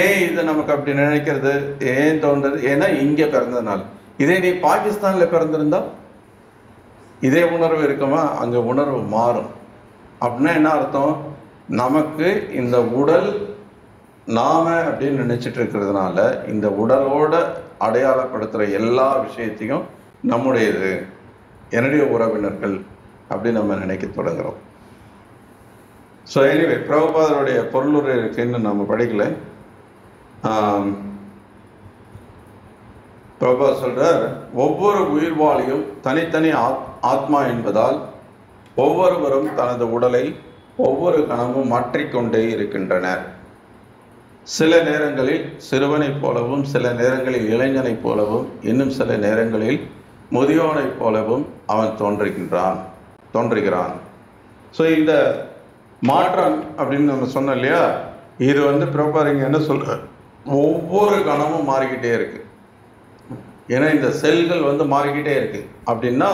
ஏன் இது நமக்கு அப்படி நினைக்கிறது, ஏன் தோன்றது? ஏன்னா இங்கே பிறந்ததுனால. இதே நீ பாகிஸ்தானில் பிறந்திருந்தா இதே உணர்வு இருக்குமா? அங்கே உணர்வு மாறும். அப்படின்னா என்ன அர்த்தம்? நமக்கு இந்த உடல் நாம அப்படின்னு நினைச்சிட்டு இருக்கிறதுனால இந்த உடலோட அடையாளப்படுத்துகிற எல்லா விஷயத்தையும் நம்முடையது, என்னுடைய உறவினர்கள் அப்படின்னு நம்ம நினைக்க தொடங்குறோம். ஸோ எனிவே, பிரபுபாதருடைய பொருளுரை இருக்குன்னு நம்ம படிக்கல. பிரபுபாத சொல்றார், ஒவ்வொரு உயிர்வாளியும் தனித்தனி ஆத்மா என்பதால் ஒவ்வொருவரும் தனது உடலை ஒவ்வொரு கணமும் மாற்றிக்கொண்டே இருக்கின்றனர். சில நேரங்களில் சிறுவனைப் போலவும், சில நேரங்களில் இளைஞனைப் போலவும், இன்னும் சில நேரங்களில் முதியோனைப் போலவும் அவன் தோன்றுகின்றான். தோன்றுகிறான். ஸோ இந்த மாற்றம் அப்படின்னு நம்ம சொன்னோம் இல்லையா, இது வந்து பிரபாரிங்க என்ன சொல்ற, ஒவ்வொரு கணமும் மாறிக்கிட்டே இருக்கு. ஏன்னா இந்த செல்கள் வந்து மாறிக்கிட்டே இருக்கு. அப்படின்னா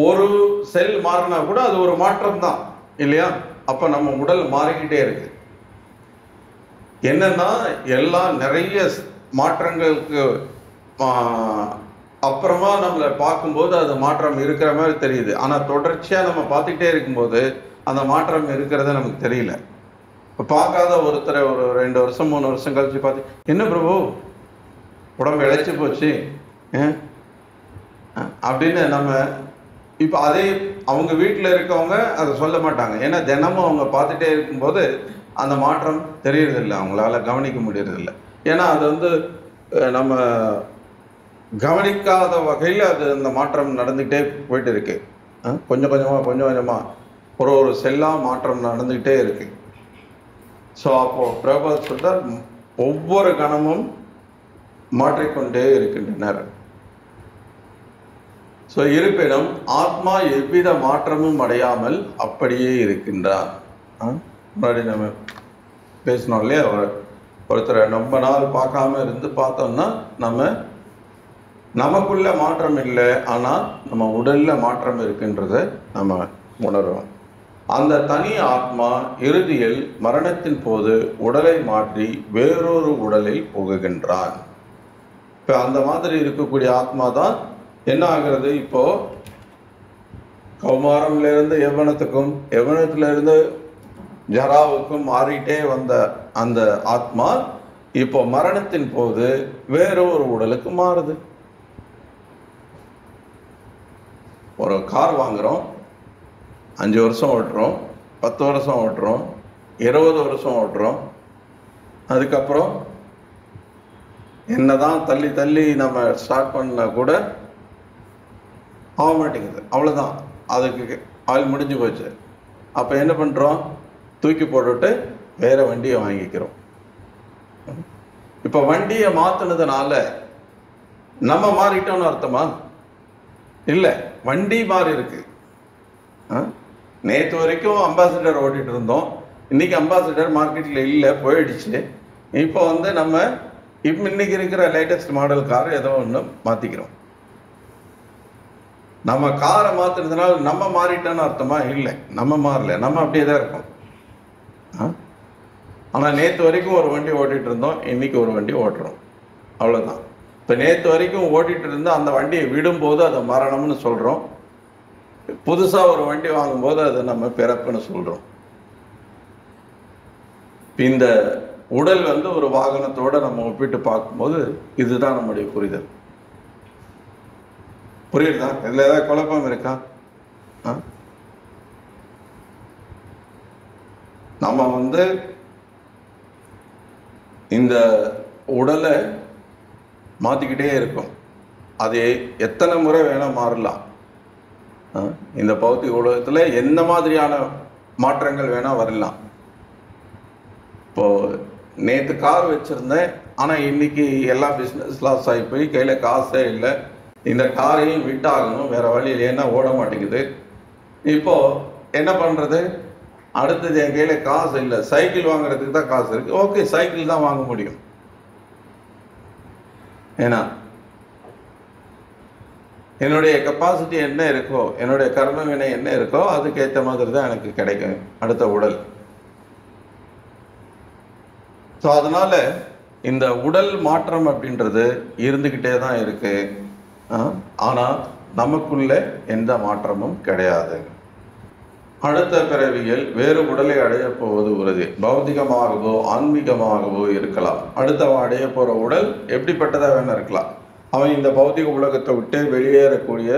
ஒரு செல் மாறினா கூட அது ஒரு மாற்றம் தான் இல்லையா? அப்ப நம்ம உடல் மாறிக்கிட்டே இருக்கு. என்னன்னா எல்லாம் நிறைய மாற்றங்களுக்கு அப்புறமா நம்மளை பார்க்கும்போது அது மாற்றம் இருக்கிற மாதிரி தெரியுது. ஆனால் தொடர்ச்சியாக நம்ம பார்த்துக்கிட்டே இருக்கும்போது அந்த மாற்றம் இருக்கிறத நமக்கு தெரியல. இப்போ பார்க்காத ஒருத்தரை ஒரு 2 வருஷம் 3 வருஷம் கழிச்சு பார்த்து, என்ன பிரபு உடம்பு இழைச்சி போச்சு அப்படின்னு நம்ம இப்போ அதே அவங்க வீட்டில் இருக்கவங்க அதை சொல்ல மாட்டாங்க. ஏன்னா தினமும் அவங்க பார்த்துட்டே இருக்கும்போது அந்த மாற்றம் தெரியறதில்லை, அவங்களால கவனிக்க முடியறதில்லை. ஏன்னா அது வந்து நம்ம கவனிக்காத வகையில் அது அந்த மாற்றம் நடந்துக்கிட்டே போயிட்டு இருக்கு. கொஞ்சம் கொஞ்சமாக ஒரு செல்லாக மாற்றம் நடந்துக்கிட்டே இருக்கு. ஸோ அப்போ பிரபாத் சொல்றார், ஒவ்வொரு கணமும் மாற்றிக்கொண்டே இருக்கின்றனர். ஸோ இருப்பினும் ஆத்மா எவ்வித மாற்றமும் அடையாமல் அப்படியே இருக்கின்றார். முன்னாடி நம்ம பேசினோம் இல்லையா, ஒருத்தரை ரொம்ப நாள் பார்க்காம இருந்து பார்த்தோம்னா நமக்குள்ள மாற்றம் இல்லை, ஆனால் நம்ம உடல்ல மாற்றம் இருக்குன்றதை நம்ம உணர்வோம். அந்த தனி ஆத்மா இறுதியில் மரணத்தின் போது உடலை மாற்றி வேறொரு உடலில் புகுகின்றான். இப்போ அந்த மாதிரி இருக்கக்கூடிய ஆத்மா தான் என்ன ஆகிறது, இப்போ கௌமாரம்லேருந்து யவனத்துக்கும் யவனத்திலிருந்து ஜராவுக்கும் மாறிட்டே வந்த அந்த ஆத்மா இப்போ மரணத்தின் போது வேறொரு உடலுக்கு மாறுது. ஒரு கார் வாங்குகிறோம், 5 வருஷம் ஓட்டுறோம், 10 வருஷம் ஓட்டுறோம், 20 வருஷம் ஓட்டுறோம். அதுக்கப்புறம் என்னதான் தள்ளி தள்ளி நம்ம ஸ்டார்ட் பண்ணா கூட ஆக மாட்டேங்குது, அவ்வளோதான், அதுக்கு ஆயில் முடிஞ்சு போச்சு. அப்போ என்ன பண்ணுறோம், தூக்கி போட்டுட்டு வேற வண்டியை வாங்கிக்கிறோம். இப்போ வண்டியை மாற்றினதுனால நம்ம மாறிட்டோம்னு அர்த்தமா? இல்லை, வண்டி மாறி இருக்கு. நேற்று வரைக்கும் அம்பாசிடர் ஓட்டிகிட்டு இருந்தோம், இன்னைக்கு அம்பாசிடர் மார்க்கெட்டில் இல்லை, போயிடுச்சு. இப்போ வந்து நம்ம இன்னைக்கு இருக்கிற லேட்டஸ்ட் மாடல் கார் ஏதோ ஒன்று மாற்றிக்கிறோம். நம்ம காரை மாற்றுறதுனால நம்ம மாறிட்டோன்னு அர்த்தமா? இல்லை, நம்ம மாறல, நம்ம அப்படியே தான் இருக்கோம். ஆனால் நேற்று வரைக்கும் ஒரு வண்டி ஓட்டிகிட்டு இருந்தோம், இன்னைக்கு ஒரு வண்டி ஓட்டுறோம், அவ்வளோதான். இப்போ நேற்று வரைக்கும் ஓட்டிகிட்டு இருந்தால் அந்த வண்டியை விடும்போது அதை மரணம்னு சொல்கிறோம், புதுசாக ஒரு வண்டி வாங்கும்போது அதை நம்ம பிறப்புன்னு சொல்கிறோம். இந்த உடல் வந்து ஒரு வாகனத்தோடு நம்ம ஒப்பிட்டு பார்க்கும்போது இதுதான் நம்முடைய புரிதல். புரியுதா? இதில் ஏதாவது குழப்பம் இருக்கா? நம்ம வந்து இந்த உடலை மாற்றிக்கிட்டே இருக்கும். அது எத்தனை முறை வேணால் மாறலாம். இந்த பௌத்திக உலகத்தில் எந்த மாதிரியான மாற்றங்கள் வேணால் வரலாம். இப்போது நேற்று கார் வச்சுருந்தேன், ஆனால் இன்னைக்கு எல்லாம் பிஸ்னஸ் லாஸ் ஆகி போய் கையில் காசே இல்லை, இந்த காரையும் விட்டாகணும், வேறு வழியில் ஏன்னா ஓட மாட்டேங்குது. இப்போது என்ன பண்ணுறது, அடுத்தது என் கையில் காசு இல்லை, சைக்கிள் வாங்குறதுக்கு தான் காசு இருக்குது, ஓகே சைக்கிள் தான் வாங்க முடியும். ஏன்னா என்னுடைய கெப்பாசிட்டி என்ன இருக்கோ, என்னுடைய கர்ம வினை என்ன இருக்கோ அதுக்கேற்ற மாதிரி தான் எனக்கு கிடைக்கும் அடுத்த உடல். ஸோ அதனால இந்த உடல் மாற்றம் அப்படின்றது இருந்துக்கிட்டே தான் இருக்கு. ஆனால் நமக்குள்ள எந்த மாற்றமும் கிடையாது. அடுத்த பிறவியில் வேறு உடலை அடைய போவது உறுதி. பௌதிகமாகவோ ஆன்மீகமாகவோ இருக்கலாம். அடுத்தவன் அடைய போகிற உடல் எப்படிப்பட்டதாக வேணா இருக்கலாம். அவன் இந்த பௌதிக உலகத்தை விட்டு வெளியேறக்கூடிய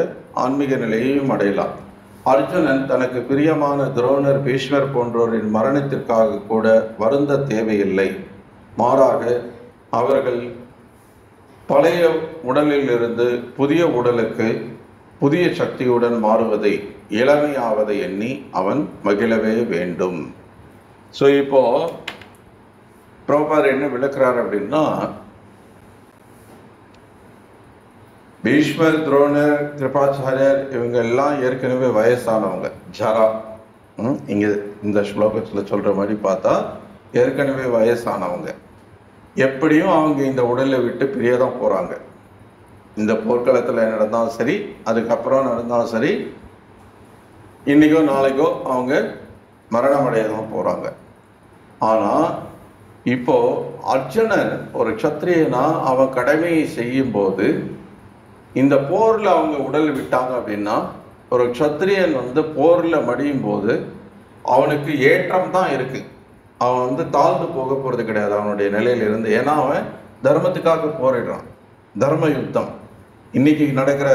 ஆன்மீக நிலையையும் அடையலாம். அர்ஜுனன் தனக்கு பிரியமான துரோணர், பீஷ்மர் போன்றோரின் மரணத்திற்காக கூட வருந்த தேவையில்லை. மாறாக அவர்கள் பழைய உடலில் இருந்து புதிய உடலுக்கு புதிய சக்தியுடன் மாறுவதை, இளமையாவதை எண்ணி அவன் மகிழவே வேண்டும். ஸோ இப்போ பிரபுபாதர் என்ன விளக்குறார் அப்படின்னா, பீஷ்மர், துரோணர், கிருபாச்சாரியர் இவங்க எல்லாம் ஏற்கனவே வயசானவங்க. ஜரா இங்கே இந்த ஸ்லோகத்தில் சொல்கிற மாதிரி பார்த்தா ஏற்கனவே வயசானவங்க. எப்படியும் அவங்க இந்த உடலை விட்டு பிரிய தான் போகிறாங்க. இந்த போர்க்களத்தில் நடந்தாலும் சரி, அதுக்கப்புறம் நடந்தாலும் சரி, இன்றைக்கோ நாளைக்கோ அவங்க மரணம் அடைய தான் போகிறாங்க. ஆனால் இப்போது அர்ஜுனன் ஒரு க்ஷத்ரியனா அவன் கடமையை செய்யும்போது இந்த போரில் அவங்க உடல் விட்டாங்க அப்படின்னா, ஒரு க்ஷத்ரியன் போரில் மடியும் போது அவனுக்கு ஏற்றம் தான் இருக்குது. அவன் தாழ்ந்து போக போகிறது கிடையாது அவனுடைய நிலையிலிருந்து. ஏன்னா அவன் தர்மத்துக்காக போரிடுறான். தர்ம யுத்தம் இன்னைக்கு நடக்கிற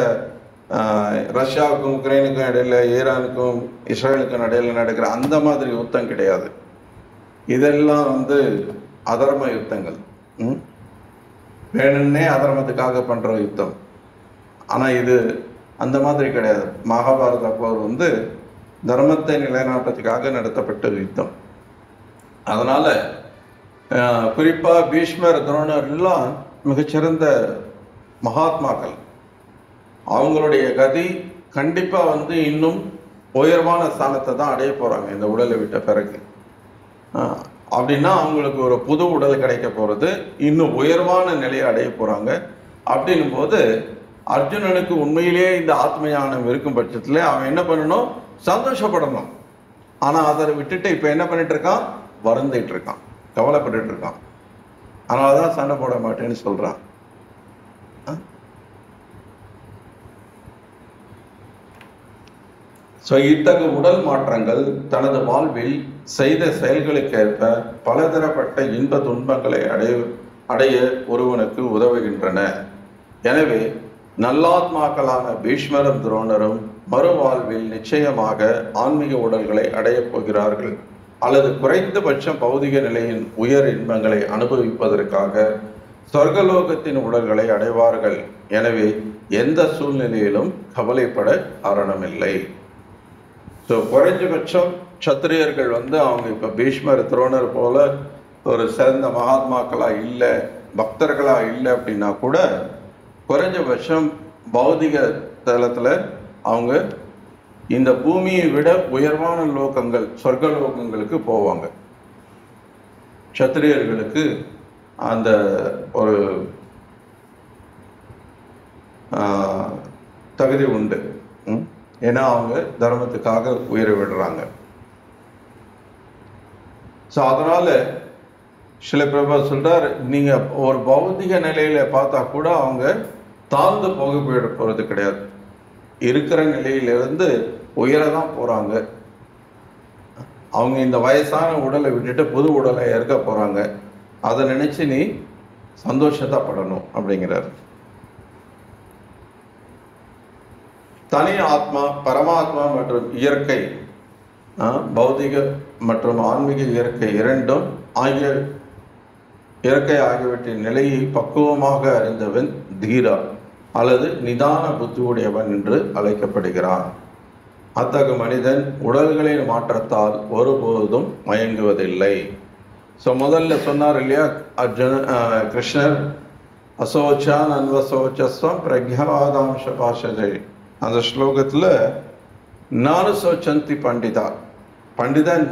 ரஷ்யாவுக்கும் உக்ரைனுக்கும் இடையில, ஈரானுக்கும் இஸ்ரேலுக்கும் இடையில நடக்கிற அந்த மாதிரி யுத்தம் கிடையாது. இதெல்லாம் அதர்ம யுத்தங்கள். வேணும்னே அதர்மத்துக்காக பண்ணுற யுத்தம். ஆனால் இது அந்த மாதிரி கிடையாது. மகாபாரத போர் தர்மத்தை நிலைநாட்டத்துக்காக நடத்தப்பட்ட யுத்தம். அதனால் குறிப்பாக பீஷ்மர், துரோணர் எல்லாம் மிகச்சிறந்த மகாத்மாக்கள். அவங்களுடைய கதி கண்டிப்பாக இன்னும் உயர்வான ஸ்தானத்தை தான் அடைய போகிறாங்க இந்த உடலை விட்ட பிறகு. அப்படின்னா அவங்களுக்கு ஒரு புது உடல் கிடைக்க போகிறது, இன்னும் உயர்வான நிலையை அடைய போகிறாங்க. அப்படின்னும் போது அர்ஜுனனுக்கு உண்மையிலேயே இந்த ஆத்ம ஞானம் இருக்கும் பட்சத்தில் அவன் என்ன பண்ணணும்? சந்தோஷப்படணும். ஆனால் அதை விட்டுட்டு இப்போ என்ன பண்ணிட்டு இருக்கான்? வருந்திட்டு இருக்கான், கவலைப்பட்டு இருக்கான். அதனால தான் சண்டை போட மாட்டேன்னு சொல்கிறான். ஸோ இத்தகைய உடல் மாற்றங்கள் தனது வாழ்வில் செய்த செயல்களுக்கேற்ப பலதரப்பட்ட இன்ப துன்பங்களை அடைய ஒருவனுக்கு உதவுகின்றன. எனவே நல்லாத்மாக்களான பீஷ்மரும் துரோணரும் மறுவாழ்வில் நிச்சயமாக ஆன்மீக உடல்களை அடையப் போகிறார்கள், அல்லது குறைந்தபட்சம் பௌதிக நிலையின் உயர் இன்பங்களை அனுபவிப்பதற்காக சொர்க்கலோகத்தின் உடல்களை அடைவார்கள். எனவே எந்த சூழ்நிலையிலும் கவலைப்பட காரணமில்லை. ஸோ குறைஞ்சபட்சம் சத்திரியர்கள் அவங்க இப்போ பீஷ்மர், துரோணர் போல ஒரு சிறந்த மகாத்மாக்களாக இல்லை, பக்தர்களாக இல்லை அப்படின்னா கூட குறைஞ்சபட்சம் பௌதிக தளத்தில் அவங்க இந்த பூமியை விட உயர்வான லோகங்கள், சொர்க்க லோகங்களுக்கு போவாங்க. சத்திரியர்களுக்கு அந்த ஒரு தகுதி உண்டு. ஏன்னா அவங்க தர்மத்துக்காக உயிர விடுறாங்க. ஸோ அதனால சில பிரபா சொல்றார், நீங்க ஒரு பௌத்திக நிலையில பார்த்தா கூட அவங்க தாழ்ந்து போகிறது கிடையாது. இருக்கிற நிலையிலிருந்து உயரதான் போறாங்க. அவங்க இந்த வயசான உடலை விட்டுட்டு புது உடலை ஏற்க போறாங்க. அதை நினைச்சு நீ சந்தோஷப்படணும் அப்படிங்கிறார். தனி ஆத்மா, பரமாத்மா மற்றும் இயற்கை, பௌதிக மற்றும் ஆன்மீக இயற்கை இரண்டும் இயற்கை ஆகியவற்றின் நிலையை பக்குவமாக அறிந்தவன் தீரா அல்லது நிதான புத்தியுடையவன் என்று அழைக்கப்படுகிறான். அத்தகைய மனிதன் உடல்களின் மாற்றத்தால் ஒருபோதும் மயங்குவதில்லை. ஸோ முதல்ல சொன்னார் இல்லையா கிருஷ்ணர், அசோச்சான் அன்வசோச்சஸ்வம் பிரக்ஞாவாதாம்ச பாஷஜை. அந்த ஸ்லோகத்தில் நானு சோச்சந்தி பண்டிதா, பண்டிதன்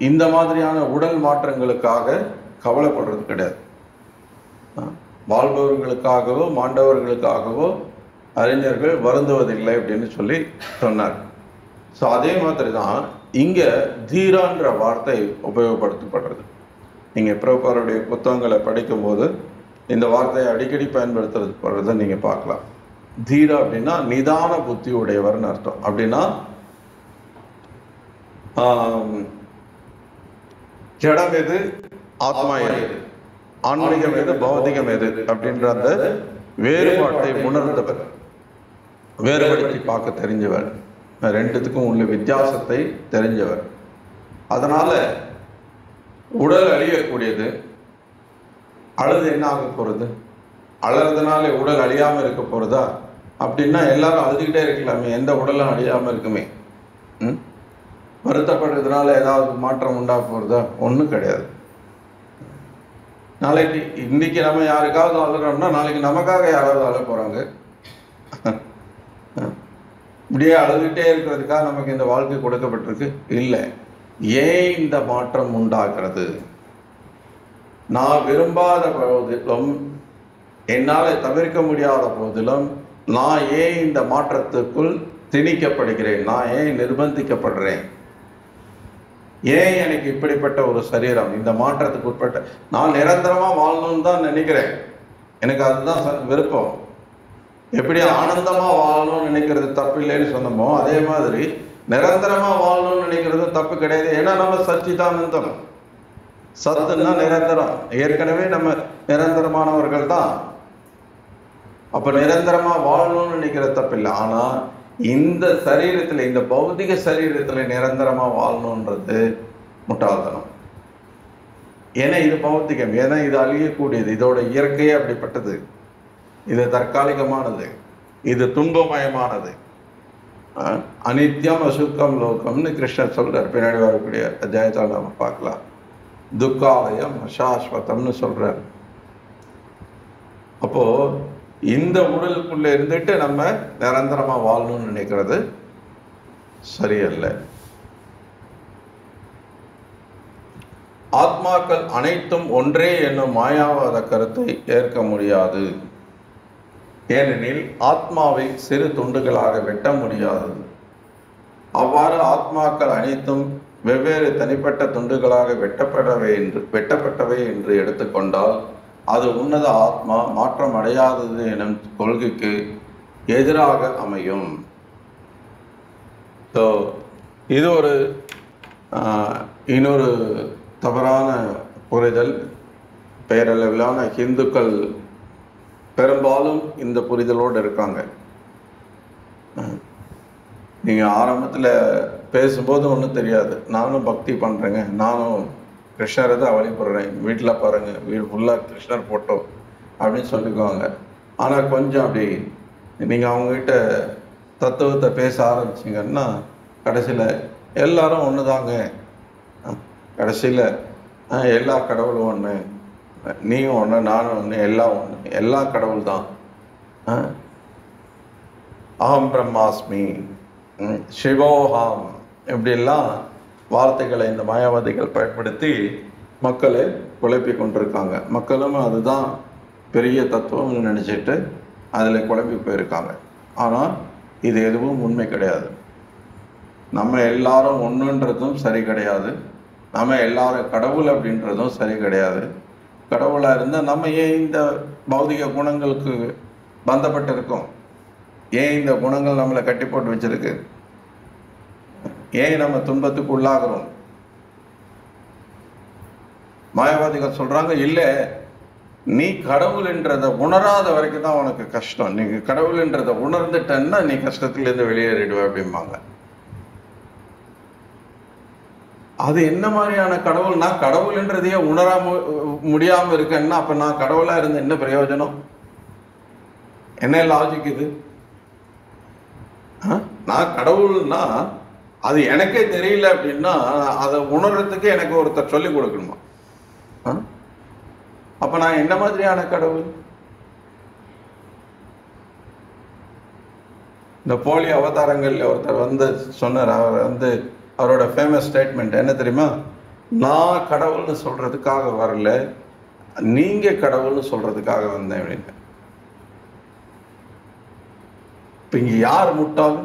இந்த மாதிரியான உடல் மாற்றங்களுக்காக கவலைப்படுறது கிடையாது. வாழ்பவர்களுக்காகவோ மாண்டவர்களுக்காகவோ அறிஞர்கள் வருந்துவதில்லை அப்படின்னு சொல்லி சொன்னார். ஸோ அதே மாதிரி தான் இங்கே தீரான்ற வார்த்தை உபயோகப்படுத்தப்படுறது. நீங்கள் பிரபுபாருடைய புத்தகங்களை படிக்கும்போது இந்த வார்த்தையை அடிக்கடி பயன்படுத்துறதை நீங்கள் பார்க்கலாம். தீரா அப்படின்னா நிதான புத்தி உடையவர்னு அர்த்தம். அப்படின்னா ஜடம் எது, ஆத்மா எது, ஆன்மீகம் எது, பௌதிகம் எது அப்படின்ற அந்த வேறுபாட்டை உணர்ந்தவர், வேறுபடுத்தி பார்க்க தெரிஞ்சவர், ரெண்டுத்துக்கும் உள்ள வித்தியாசத்தை தெரிஞ்சவர். அதனால உடல் அழியக்கூடியது, அழுது என்ன ஆக போகிறது? அழுறதுனால உடல் அழியாமல் இருக்க போகிறதா? அப்படின்னா எல்லாரும் அழுதுகிட்டே இருக்கலாமே, எந்த உடலும் அழியாமல் இருக்குமே. வருத்தப்படுறதுனால ஏதாவது மாற்றம் உண்டாக போகிறதா? ஒன்றும் கிடையாது. நாளைக்கு இன்னைக்கு நம்ம யாருக்காவது அழுகிறோம்னா நாளைக்கு நமக்காக யாராவது அழ போறாங்க. இப்படியே அழுதுகிட்டே இருக்கிறதுக்காக நமக்கு இந்த வாழ்க்கை கொடுக்கப்பட்டிருக்கு இல்லை. ஏன் இந்த மாற்றம் உண்டாகிறது? நான் விரும்பாத போதிலும், என்னால் தவிர்க்க முடியாத போதிலும், நான் ஏன் இந்த மாற்றத்துக்குள் திணிக்கப்படுகிறேன்? நான் ஏன் நிர்பந்திக்கப்படுறேன்? ஏன் எனக்கு இப்படிப்பட்ட ஒரு சரீரம்? இந்த மாற்றத்துக்கு உட்பட்ட நான் நிரந்தரமா வாழணும்னு தான் நினைக்கிறேன். எனக்கு அதுதான் விருப்பம். எப்படி ஆனந்தமா வாழணும்னு நினைக்கிறது தப்பு இல்லைன்னு சொன்னோமோ, அதே மாதிரி நிரந்தரமா வாழணும்னு நினைக்கிறது தப்பு கிடையாது. ஏன்னா நம்ம சச்சிதானந்தம், சத்துன்னா நிரந்தரம். ஏற்கனவே நம்ம நிரந்தரமானவர்கள் தான். அப்ப நிரந்தரமா வாழணும்னு நினைக்கிறது தப்பு இல்லை. ஆனா இந்த சரீரத்துல, இந்த பௌதிக சரீரத்துல நிரந்தரமா வாழணுன்றது முட்டாள்தனம். ஏன்னா இது பௌத்திகம், ஏன்னா இது அழியக்கூடியது, இதோட இயற்கையே அப்படிப்பட்டது. இது தற்காலிகமானது, இது துன்பமயமானது. அனித்யம் அசுக்கம் லோகம்னு கிருஷ்ணர் சொல்றார். பின்னாடி வரக்கூடிய அத்தியாயத்தால் நம்ம பார்க்கலாம். துக்காலயம் அசாஸ்வதம்னு சொல்றார். அப்போ இந்த உடலுக்குள்ள இருந்துட்டு நம்ம நிரந்தரமா வாழணும்னு நினைக்கிறது சரியல்ல. ஆத்மாக்கள் அனைத்தும் ஒன்றே என்னும் மாயாவாத கருத்தை ஏற்க முடியாது. ஏனெனில் ஆத்மாவை சிறு துண்டுகளாக வெட்ட முடியாதது. அவ்வாறு ஆத்மாக்கள் அனைத்தும் வெவ்வேறு தனிப்பட்ட துண்டுகளாக வெட்டப்பட்டவை என்று எடுத்துக்கொண்டால் அது உன்னத ஆத்மா மாற்றம் அடையாதது எனும் கொள்கைக்கு எதிராக அமையும். ஸோ இது ஒரு இன்னொரு தவறான புரிதல். பெயரளவிலான ஹிந்துக்கள் பெரும்பாலும் இந்த புரிதலோடு இருக்காங்க. நீங்கள் ஆரம்பத்தில் பேசும்போது ஒன்றும் தெரியாது, நானும் பக்தி பண்ணுறேங்க, நானும் கிருஷ்ணரை தான் வழிபடுறேன், வீட்டில் பாருங்கள் வீடு ஃபுல்லாக கிருஷ்ணர் போட்டோ அப்படின்னு சொல்லிக்குவாங்க. ஆனால் கொஞ்சம் அப்படி நீங்கள் அவங்ககிட்ட தத்துவத்தை பேச ஆரம்பிச்சிங்கன்னா கடைசியில் எல்லாரும் ஒன்று தாங்க, கடைசியில் எல்லா கடவுளும் ஒன்று, நீயும் ஒன்று, நானும் ஒன்று, எல்லாம் ஒன்று, எல்லா கடவுள் தான், அகம் பிரம்மாஸ்மி, சிவோஹாம், இப்படிலாம் வார்த்தைகளை இந்த மாயாவாதிகள் பயன்படுத்தி மக்களை குழப்பி கொண்டிருக்காங்க. மக்களும் அதுதான் பெரிய தத்துவம்னு நினச்சிட்டு அதில் குழப்பி போயிருக்காங்க. ஆனால் இது எதுவும் உண்மை கிடையாது. நம்ம எல்லாரும் ஒன்றுன்றதும் சரி கிடையாது, நம்ம எல்லாரும் கடவுள் அப்படின்றதும் சரி கிடையாது. கடவுளாக இருந்தால் நம்ம ஏன் இந்த பௌதிக குணங்களுக்கு பந்தப்பட்டு இருக்கோம்? ஏன் இந்த குணங்கள் நம்மளை கட்டி போட்டு வச்சிருக்கு? ஏன் நம்ம துன்பத்துக்கு உள்ளாகிறோம்? மாயாவாதிகள் சொல்றாங்க, இல்லை நீ கடவுள் என்றதை உணராத வரைக்கும் தான் உனக்கு கஷ்டம், நீங்க கடவுள் என்றதை உணர்ந்துட்டன்னா நீ கஷ்டத்திலிருந்து வெளியேறிடுவ அப்படிம்பாங்க. அது என்ன மாதிரியான கடவுள்? நான் கடவுள் என்றதையே முடியாம இருக்கேன்னா அப்ப நான் கடவுளா இருந்த என்ன பிரயோஜனம்? என்ன லாஜிக் இது? நான் கடவுள்னா அது எனக்கே தெரியல அப்படின்னா அதை உணர்றதுக்கு எனக்கு ஒருத்தர் சொல்லிக் கொடுக்கணுமா? அப்ப நான் என்ன மாதிரியான கடவுள்? இந்த போலி அவதாரங்கள்ல ஒருத்தர் வந்து சொன்னார். அவர் அவரோட ஃபேமஸ் ஸ்டேட்மெண்ட் என்ன தெரியுமா? நான் கடவுள்னு சொல்றதுக்காக வரல, நீங்க கடவுள்னு சொல்றதுக்காக வந்தேன் அப்படின்னு. இப்ப இங்க யார் முட்டாள்?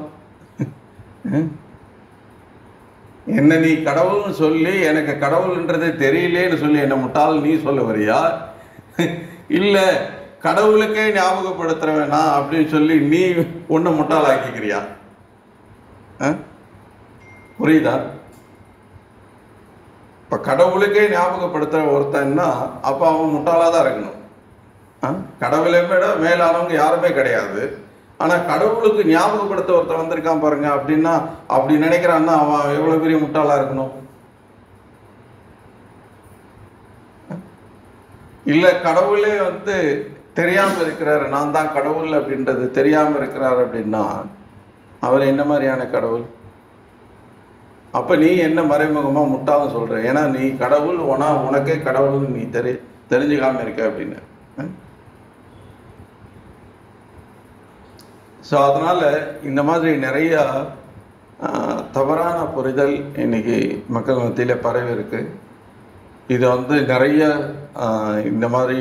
என்ன நீ கடவுள்னு சொல்லி எனக்கு கடவுள்ன்றதே தெரியலேன்னு சொல்லி என்ன முட்டாள் நீ சொல்ல வரியா? இல்ல கடவுளுக்கே ஞாபகப்படுத்துற வேணாம் அப்படின்னு சொல்லி நீ ஒன்ன முட்டாள் ஆக்கிக்கிறியா? புரியுதா? இப்ப கடவுளுக்கே ஞாபகப்படுத்துற ஒருத்தன்னா அப்ப அவன் முட்டாளாதான் இருக்கணும். கடவுளை விட மேலானவங்க யாருமே கிடையாது. ஆனா கடவுளுக்கு ஞாபகப்படுத்த ஒருத்தர் வந்திருக்கான் பாருங்க அப்படின்னா, அப்படி நினைக்கிறான்னா அவன் எவ்வளவு பெரிய முட்டாளா இருக்கணும்? இல்ல கடவுளே தெரியாம இருக்கிறாரு, நான் தான் கடவுள் அப்படின்றது தெரியாம இருக்கிறாரு அப்படின்னா அவர் என்ன மாதிரியான கடவுள்? அப்ப நீ என்ன மறைமுகமா முட்டாள்னு சொல்ற? ஏன்னா நீ கடவுள், உனக்கே கடவுள்னு நீ தெரிஞ்சுக்காம இருக்க அப்படின்னு. ஸோ அதனால் இந்த மாதிரி நிறையா தவறான புரிதல் இன்னைக்கு மக்கள் மத்தியில் பரவி இருக்கு. இது வந்து நிறைய இந்த மாதிரி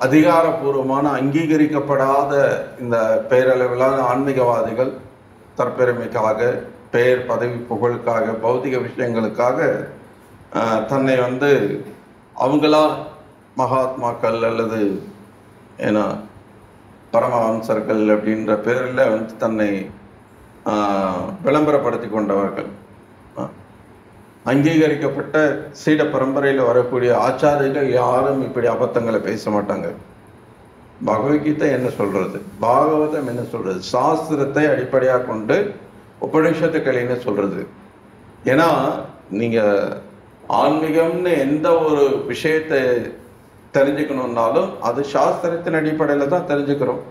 அதிகாரப்பூர்வமான அங்கீகரிக்கப்படாத இந்த பேரளவிலான ஆன்மீகவாதிகள் தற்பெருமைக்காக, பெயர் பதவி புகழுக்காக, பௌதிக விஷயங்களுக்காக தன்னை வந்து அவங்களா மகாத்மாக்கள் அல்லது ஏன்னா பரமஹம்சர்கள் அப்படின்ற பேரில் வந்து தன்னை விளம்பரப்படுத்தி கொண்டவர்கள். அங்கீகரிக்கப்பட்ட சீட பரம்பரையில் வரக்கூடிய ஆச்சாரியர்கள் யாரும் இப்படி அபத்தங்களை பேச மாட்டாங்க. பகவத்கீதை என்ன சொல்றது, பாகவதம் என்ன சொல்றது, சாஸ்திரத்தை அடிப்படையாக கொண்டு உபநிஷத்துக்கள் என்ன சொல்றது. ஏன்னா நீங்க ஆன்மீகம்னு எந்த ஒரு விஷயத்தை தெரிஞ்சுக்கணும்னாலும் அது சாஸ்திரத்தின் அடிப்படையில் தான் தெரிஞ்சுக்கிறோம்.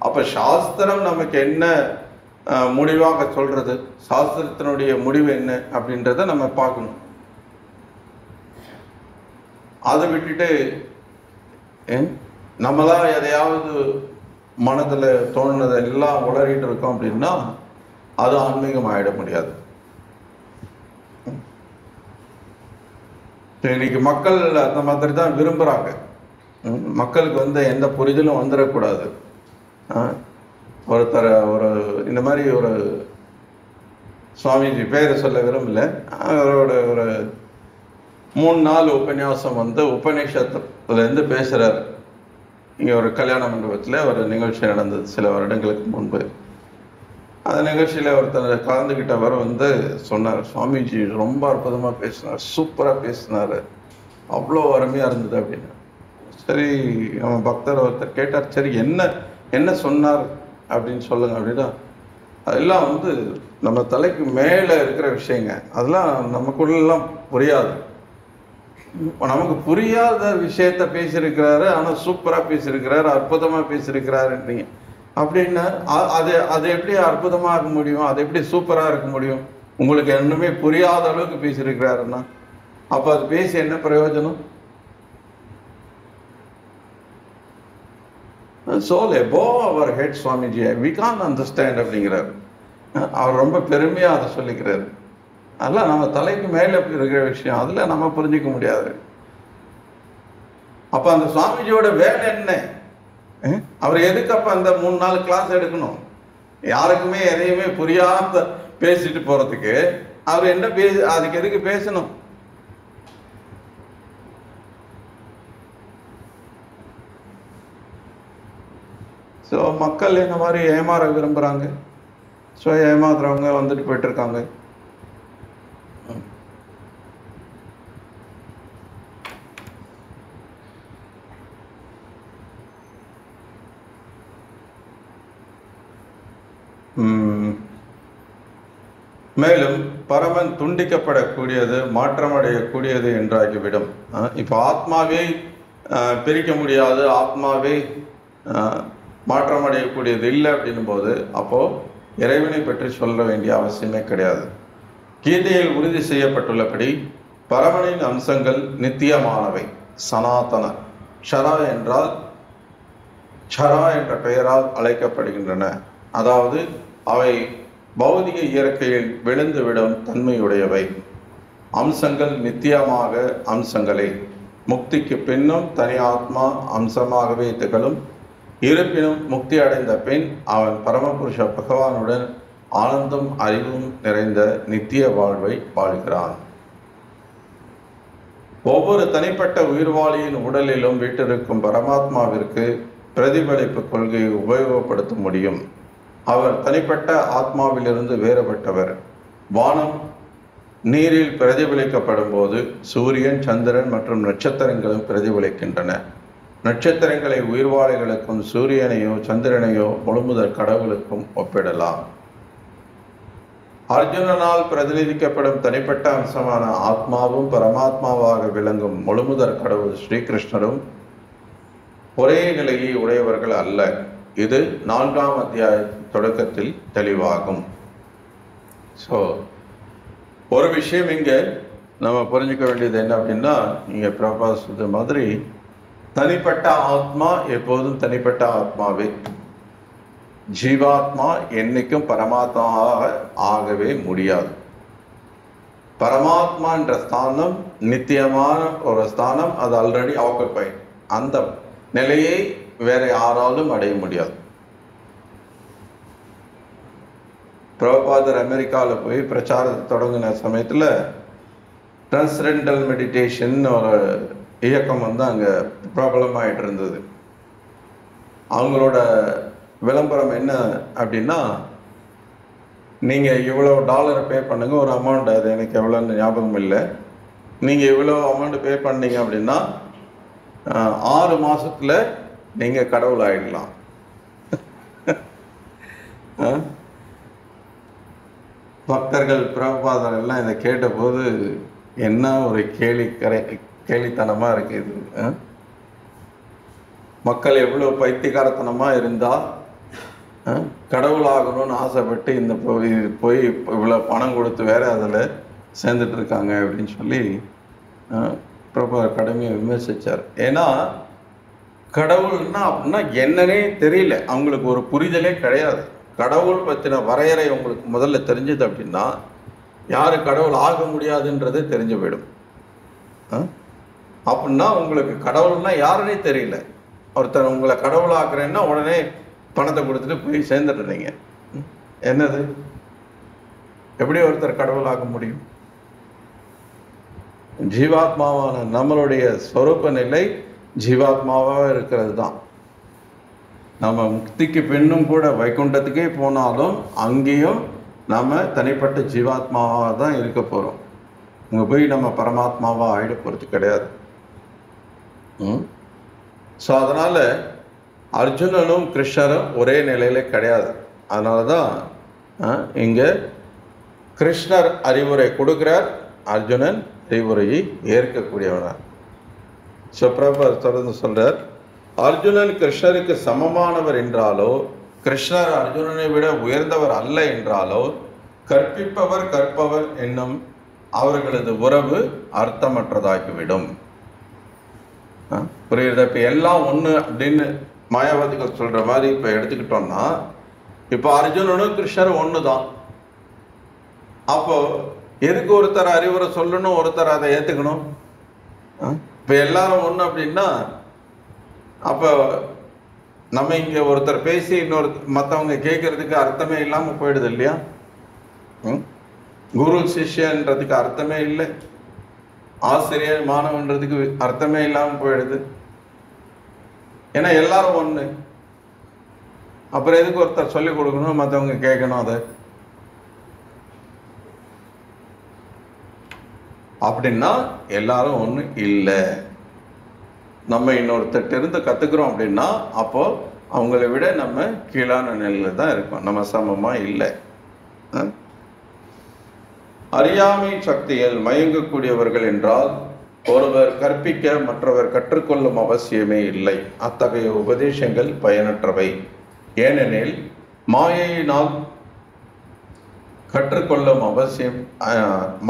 அப்ப சாஸ்திரம் நமக்கு என்ன முடிவாக சொல்றது, சாஸ்திரத்தினுடைய முடிவு என்ன அப்படின்றத நம்ம பார்க்கணும். அதை விட்டுட்டு நம்மதான் எதையாவது மனதில் தோணுனதை எல்லாம் உளறிட்டு இருக்கோம் அப்படின்னா அது ஆன்மீகம் ஆயிட முடியாது. இன்னைக்கு மக்கள் அந்த மாதிரி தான் விரும்புகிறாங்க. மக்களுக்கு வந்து எந்த புரிதலும் வந்துடக்கூடாது. ஒருத்தர் இந்த மாதிரி ஒரு சுவாமிஜி பேரை சொல்ல விரும்பல, அவரோட ஒரு 3-4 உபன்யாசம் வந்து உபநிஷத்துலேருந்து பேசுகிறார். இங்கே ஒரு கல்யாண மண்டபத்தில் ஒரு நிகழ்ச்சி நடந்தது சில வருடங்களுக்கு முன்பு. அந்த நிகழ்ச்சியில் ஒருத்தர் கலந்துக்கிட்டவர் வந்து சொன்னார், சுவாமிஜி ரொம்ப அற்புதமாக பேசினார், சூப்பராக பேசினார், அவ்வளோ அருமையாக இருந்தது அப்படின்னு. சரி, அவன் பக்தர் ஒருத்தர் கேட்டார், சரி என்ன சொன்னார் அப்படின்னு சொல்லுங்க அப்படின்னா, அதெல்லாம் வந்து நம்ம தலைக்கு மேலே இருக்கிற விஷயங்க, அதெல்லாம் நமக்குள்ளெல்லாம் புரியாது. நமக்கு புரியாத விஷயத்த பேசியிருக்கிறாரு, ஆனால் சூப்பராக பேசியிருக்கிறாரு, அற்புதமாக பேசியிருக்கிறாருன்றீங்க அப்படின்னா அது எப்படி அற்புதமாக இருக்க முடியும், அது எப்படி சூப்பராக இருக்க முடியும்? உங்களுக்கு இன்னுமே புரியாத அளவுக்கு பேசியிருக்கிறாருன்னா அப்போ அது பேசி என்ன பிரயோஜனம்? Soul above our head, Swamiji, we can't understand அப்படிங்கிறார். அவர் ரொம்ப பெருமையாக அதை சொல்லிக்கிறாரு. அதெல்லாம் நம்ம தலைக்கு மேலே இருக்கிற விஷயம், அதில் நம்ம புரிஞ்சிக்க முடியாது. அப்போ அந்த சுவாமிஜியோட வேலை என்ன? அவர் எதுக்கு அப்போ அந்த 3 நாள் கிளாஸ் எடுக்கணும்? யாருக்குமே எதையுமே புரியாத பேசிட்டு போகிறதுக்கு அவர் என்ன அதுக்கு எதுக்கு பேசணும்? ஸோ மக்கள் இந்த மாதிரி ஏமாற விரும்புகிறாங்க. ஸோ ஏமாத்துறவங்க வந்துட்டு போயிட்டு இருக்காங்க. மேலும் பரமன் துண்டிக்கப்படக்கூடியது, மாற்றமடையக்கூடியது என்றாகிவிடும். இப்போ ஆத்மாவே பிரிக்க முடியாது, ஆத்மாவே மாற்றமடையக்கூடியது இல்லை அப்படின்னும் போது அப்போ இறைவனை பற்றி சொல்ல வேண்டிய அவசியமே கிடையாது. கீதையில் உறுதி செய்யப்பட்டுள்ளபடி பரமனின் அம்சங்கள் நித்தியமானவை, சனாதன. ஷரா என்றால் ஷரா என்ற பெயரால் அழைக்கப்படுகின்றன. அதாவது அவை பௌதிக இயற்கையில் விழுந்துவிடும் தன்மையுடையவை. அம்சங்கள் நித்தியமாக அம்சங்களே. முக்திக்கு பின்னும் தனி ஆத்மா அம்சமாகவே திகழும். இருப்பினும் முக்தி அடைந்த பின் அவன் பரமபுருஷ பகவானுடன் ஆனந்தம் அறிவும் நிறைந்த நித்திய வாழ்வை வாழ்கிறான். ஒவ்வொரு தனிப்பட்ட உயிர்வாளியின் உடலிலும் வீட்டிருக்கும் பரமாத்மாவிற்கு பிரதிபலிப்பு கொள்கையை உபயோகப்படுத்த முடியும். அவர் தனிப்பட்ட ஆத்மாவிலிருந்து வேறுபட்டவர். வானம் நீரில் பிரதிபலிக்கப்படும் போது சூரியன், சந்திரன் மற்றும் நட்சத்திரங்களும் பிரதிபலிக்கின்றன. நட்சத்திரங்களை உயிர்வாளிகளுக்கும் சூரியனையோ சந்திரனையோ முழுமுதற் கடவுளுக்கும் ஒப்பிடலாம். அர்ஜுனனால் பிரதிநிதிக்கப்படும் தனிப்பட்ட அம்சமான ஆத்மாவும் பரமாத்மாவாக விளங்கும் முழுமுதற் கடவுள் ஸ்ரீகிருஷ்ணரும் ஒரே நிலையை உடையவர்கள் அல்ல. இது 4ஆம் அத்தியாய தொடக்கத்தில் தெளிவாகும். ஸோ ஒரு விஷயம் இங்கே நம்ம புரிஞ்சுக்க வேண்டியது என்ன அப்படின்னா, இங்கே பிரபாஸ் சொல்ற மாதிரி தனிப்பட்ட ஆத்மா எப்போதும் தனிப்பட்ட ஆத்மாவே. ஜீவாத்மா என்னைக்கும் பரமாத்மாவாக ஆகவே முடியாது. பரமாத்மா என்ற ஸ்தானம் நித்தியமான ஒரு ஸ்தானம், அது ஆல்ரெடி ஆக்குப்பை. அந்த நிலையை வேற யாராலும் அடைய முடியாது. பிரபாதர் அமெரிக்காவில் போய் பிரச்சாரத்தை தொடங்கின சமயத்தில் டிரான்ஸ்ரெண்டல் மெடிடேஷன் ஒரு இயக்கம் வந்து அங்கே பிரபலமாயிட்டு இருந்தது. அவங்களோட விளம்பரம் என்ன அப்படின்னா, நீங்கள் இவ்வளோ டாலரை பே பண்ணுங்க, ஒரு அமௌண்ட், அது எனக்கு எவ்வளோன்னு ஞாபகம் இல்லை, நீங்கள் இவ்வளோ அமௌண்ட் பே பண்ணீங்க அப்படின்னா 6 மாதத்தில் நீங்கள் கடவுள் ஆகிடலாம். பக்தர்கள் பிரபாதர் எல்லாம் இதை கேட்டபோது என்ன ஒரு கேலித்தனமாக இருக்குது. மக்கள் எவ்வளோ பைத்தியகாரத்தனமாக இருந்தால் கடவுள் ஆகணும்னு ஆசைப்பட்டு இந்த போய் இவ்வளோ பணம் கொடுத்து வேற அதில் சேர்ந்துட்டு இருக்காங்க அப்படின்னு சொல்லி பிரபாதர் கடுமையாக விமர்சித்தார். ஏன்னா கடவுள்னா அப்படின்னா என்னன்னே தெரியல, அவங்களுக்கு ஒரு புரிதலே கிடையாது. கடவுள் பற்றின வரையறை உங்களுக்கு முதல்ல தெரிஞ்சது அப்படின்னா யார் கடவுள் ஆக முடியாதுன்றதே தெரிஞ்சு போயிடும். அப்படின்னா உங்களுக்கு கடவுள்னா யாருன்னே தெரியல. ஒருத்தர் உங்களை கடவுள் ஆக்குறேன்னா உடனே பணத்தை கொடுத்துட்டு போய் சேர்ந்துடுறீங்க. என்னது, எப்படி ஒருத்தர் கடவுள் ஆக முடியும்? ஜீவாத்மாவான நம்மளுடைய ஸ்வரூப நிலை ஜீவாத்மாவாக இருக்கிறது தான். நம்ம முக்திக்கு பின்னும் கூட வைகுண்டத்துக்கே போனாலும் அங்கேயும் நம்ம தனிப்பட்ட ஜீவாத்மாவாக தான் இருக்க போகிறோம். அங்கே போய் நம்ம பரமாத்மாவாக ஆகிட போகிறது கிடையாது. ஸோ அதனால் அர்ஜுனனும் கிருஷ்ணரும் ஒரே நிலையில் கிடையாது. அதனால தான் இங்கே கிருஷ்ணர் அறிவுரை கொடுக்குறார், அர்ஜுனன் அறிவுரையை ஏற்கக்கூடியவனார். ஸோ பிரபர் தொடர்ந்து சொல்கிறார், அர்ஜுனன் கிருஷ்ணருக்கு சமமானவர் என்றாலோ, கிருஷ்ணர் அர்ஜுனனை விட உயர்ந்தவர் அல்ல என்றாலோ, கற்பிப்பவர் கற்பவர் என்னும் அவர்களது உறவு அர்த்தமற்றதாகிவிடும். புரியுது? இப்போ எல்லாம் ஒன்று அப்படின்னு மாயாவாதிகள் சொல்கிற மாதிரி இப்போ எடுத்துக்கிட்டோம்னா, இப்போ அர்ஜுனனும் கிருஷ்ணரும் ஒன்று தான். அப்போ எதுக்கு ஒருத்தர் அறிவுரை சொல்லணும், ஒருத்தர் அதை ஏற்றுக்கணும்? இப்போ எல்லாரும் ஒன்று அப்படின்னா அப்போ நம்ம இங்கே ஒருத்தர் பேசி மற்றவங்க கேட்கறதுக்கு அர்த்தமே இல்லாமல் போயிடுது இல்லையா? குரு சிஷ்யன்றதுக்கு அர்த்தமே இல்லை, ஆசிரியர் மாணவன்றதுக்கு அர்த்தமே இல்லாமல் போயிடுது. ஏன்னா எல்லாரும் ஒன்று. அப்புறம் எதுக்கு ஒருத்தர் சொல்லிக் கொடுக்கணும், மற்றவங்க கேட்கணும்? அதை அப்படின்னா எல்லாரும் ஒன்று இல்லை. நம்ம இன்னொருத்தர் இருந்து கற்றுக்குறோம் அப்படின்னா அப்போ அவங்கள விட நம்ம கீழான நிலையில் தான் இருக்கோம், நம்ம சமமாக இல்லை. அறியாமை சக்தியில் மயங்கக்கூடியவர்கள் என்றால் ஒருவர் கற்பிக்க மற்றவர் கற்றுக்கொள்ளும் அவசியமே இல்லை. அத்தகைய உபதேசங்கள் பயனற்றவை. ஏனெனில் மாயையினால் கற்றுக்கொள்ளும் அவசியம்,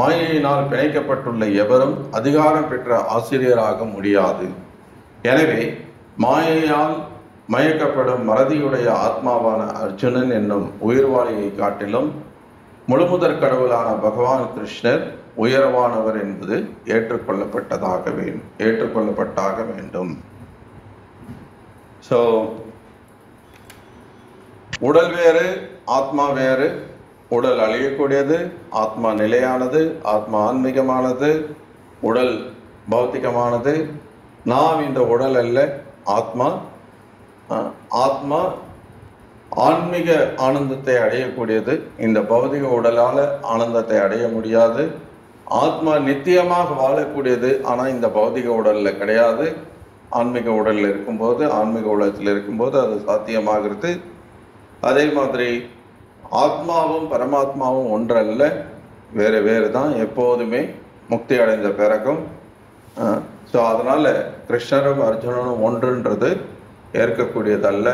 மாயையினால் பிணைக்கப்பட்டுள்ள எவரும் அதிகாரம் பெற்ற ஆசிரியராக முடியாது. எனவே மாயையால் மயக்கப்படும் மறதியுடைய ஆத்மாவான அர்ஜுனன் என்னும் உயிர்வாளியை காட்டிலும் முழுமுதற் கடவுளான பகவான் கிருஷ்ணர் உயர்வானவர் என்பது ஏற்றுக்கொள்ளப்பட்டாக வேண்டும். ஸோ உடல் வேறு, ஆத்மா வேறு. உடல் அழியக்கூடியது, ஆத்மா நிலையானது, ஆத்மா ஆன்மீகமானது, உடல் பௌத்திகமானது. நாம் இந்த உடல் அல்ல, ஆத்மா. ஆத்மா ஆன்மீக ஆனந்தத்தை அடையக்கூடியது, இந்த பௌதிக உடலால் ஆனந்தத்தை அடைய முடியாது. ஆத்மா நித்தியமாக வாழக்கூடியது, ஆனால் இந்த பௌதிக உடலில் கிடையாது. ஆன்மீக உடலில் இருக்கும்போது, ஆன்மீக உலகத்தில் இருக்கும்போது அது சாத்தியமாகிறது. அதே மாதிரி ஆத்மாவும் பரமாத்மாவும் ஒன்றல்ல, வேறு வேறு தான் எப்போதுமே முக்தி அடைந்த பிறகும். ஸோ அதனால் கிருஷ்ணரும் அர்ஜுனனும் ஒன்றுன்றது ஏற்கக்கூடியதல்ல.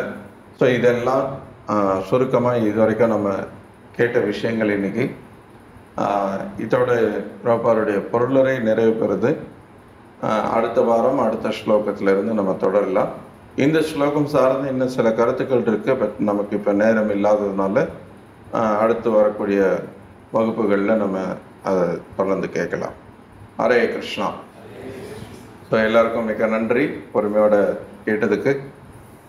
ஸோ இதெல்லாம் சுருக்கமாக இது வரைக்கும் நம்ம கேட்ட விஷயங்கள் இன்னைக்கு. இதோட பிரபாருடைய பொருளுரை நிறைவு பெறுது. அடுத்த வாரம் அடுத்த ஸ்லோகத்திலிருந்து நம்ம தொடரலாம். இந்த ஸ்லோகம் சார்ந்து இன்னும் சில கருத்துக்கள் இருக்குது. பட் நமக்கு இப்போ நேரம் இல்லாததுனால அடுத்து வரக்கூடிய வகுப்புகளில் நம்ம அதை தொடர்ந்து கேட்கலாம். ஹரே கிருஷ்ணா. ஸோ எல்லாருக்கும் மிக நன்றி பொறுமையோட கேட்டதுக்கு.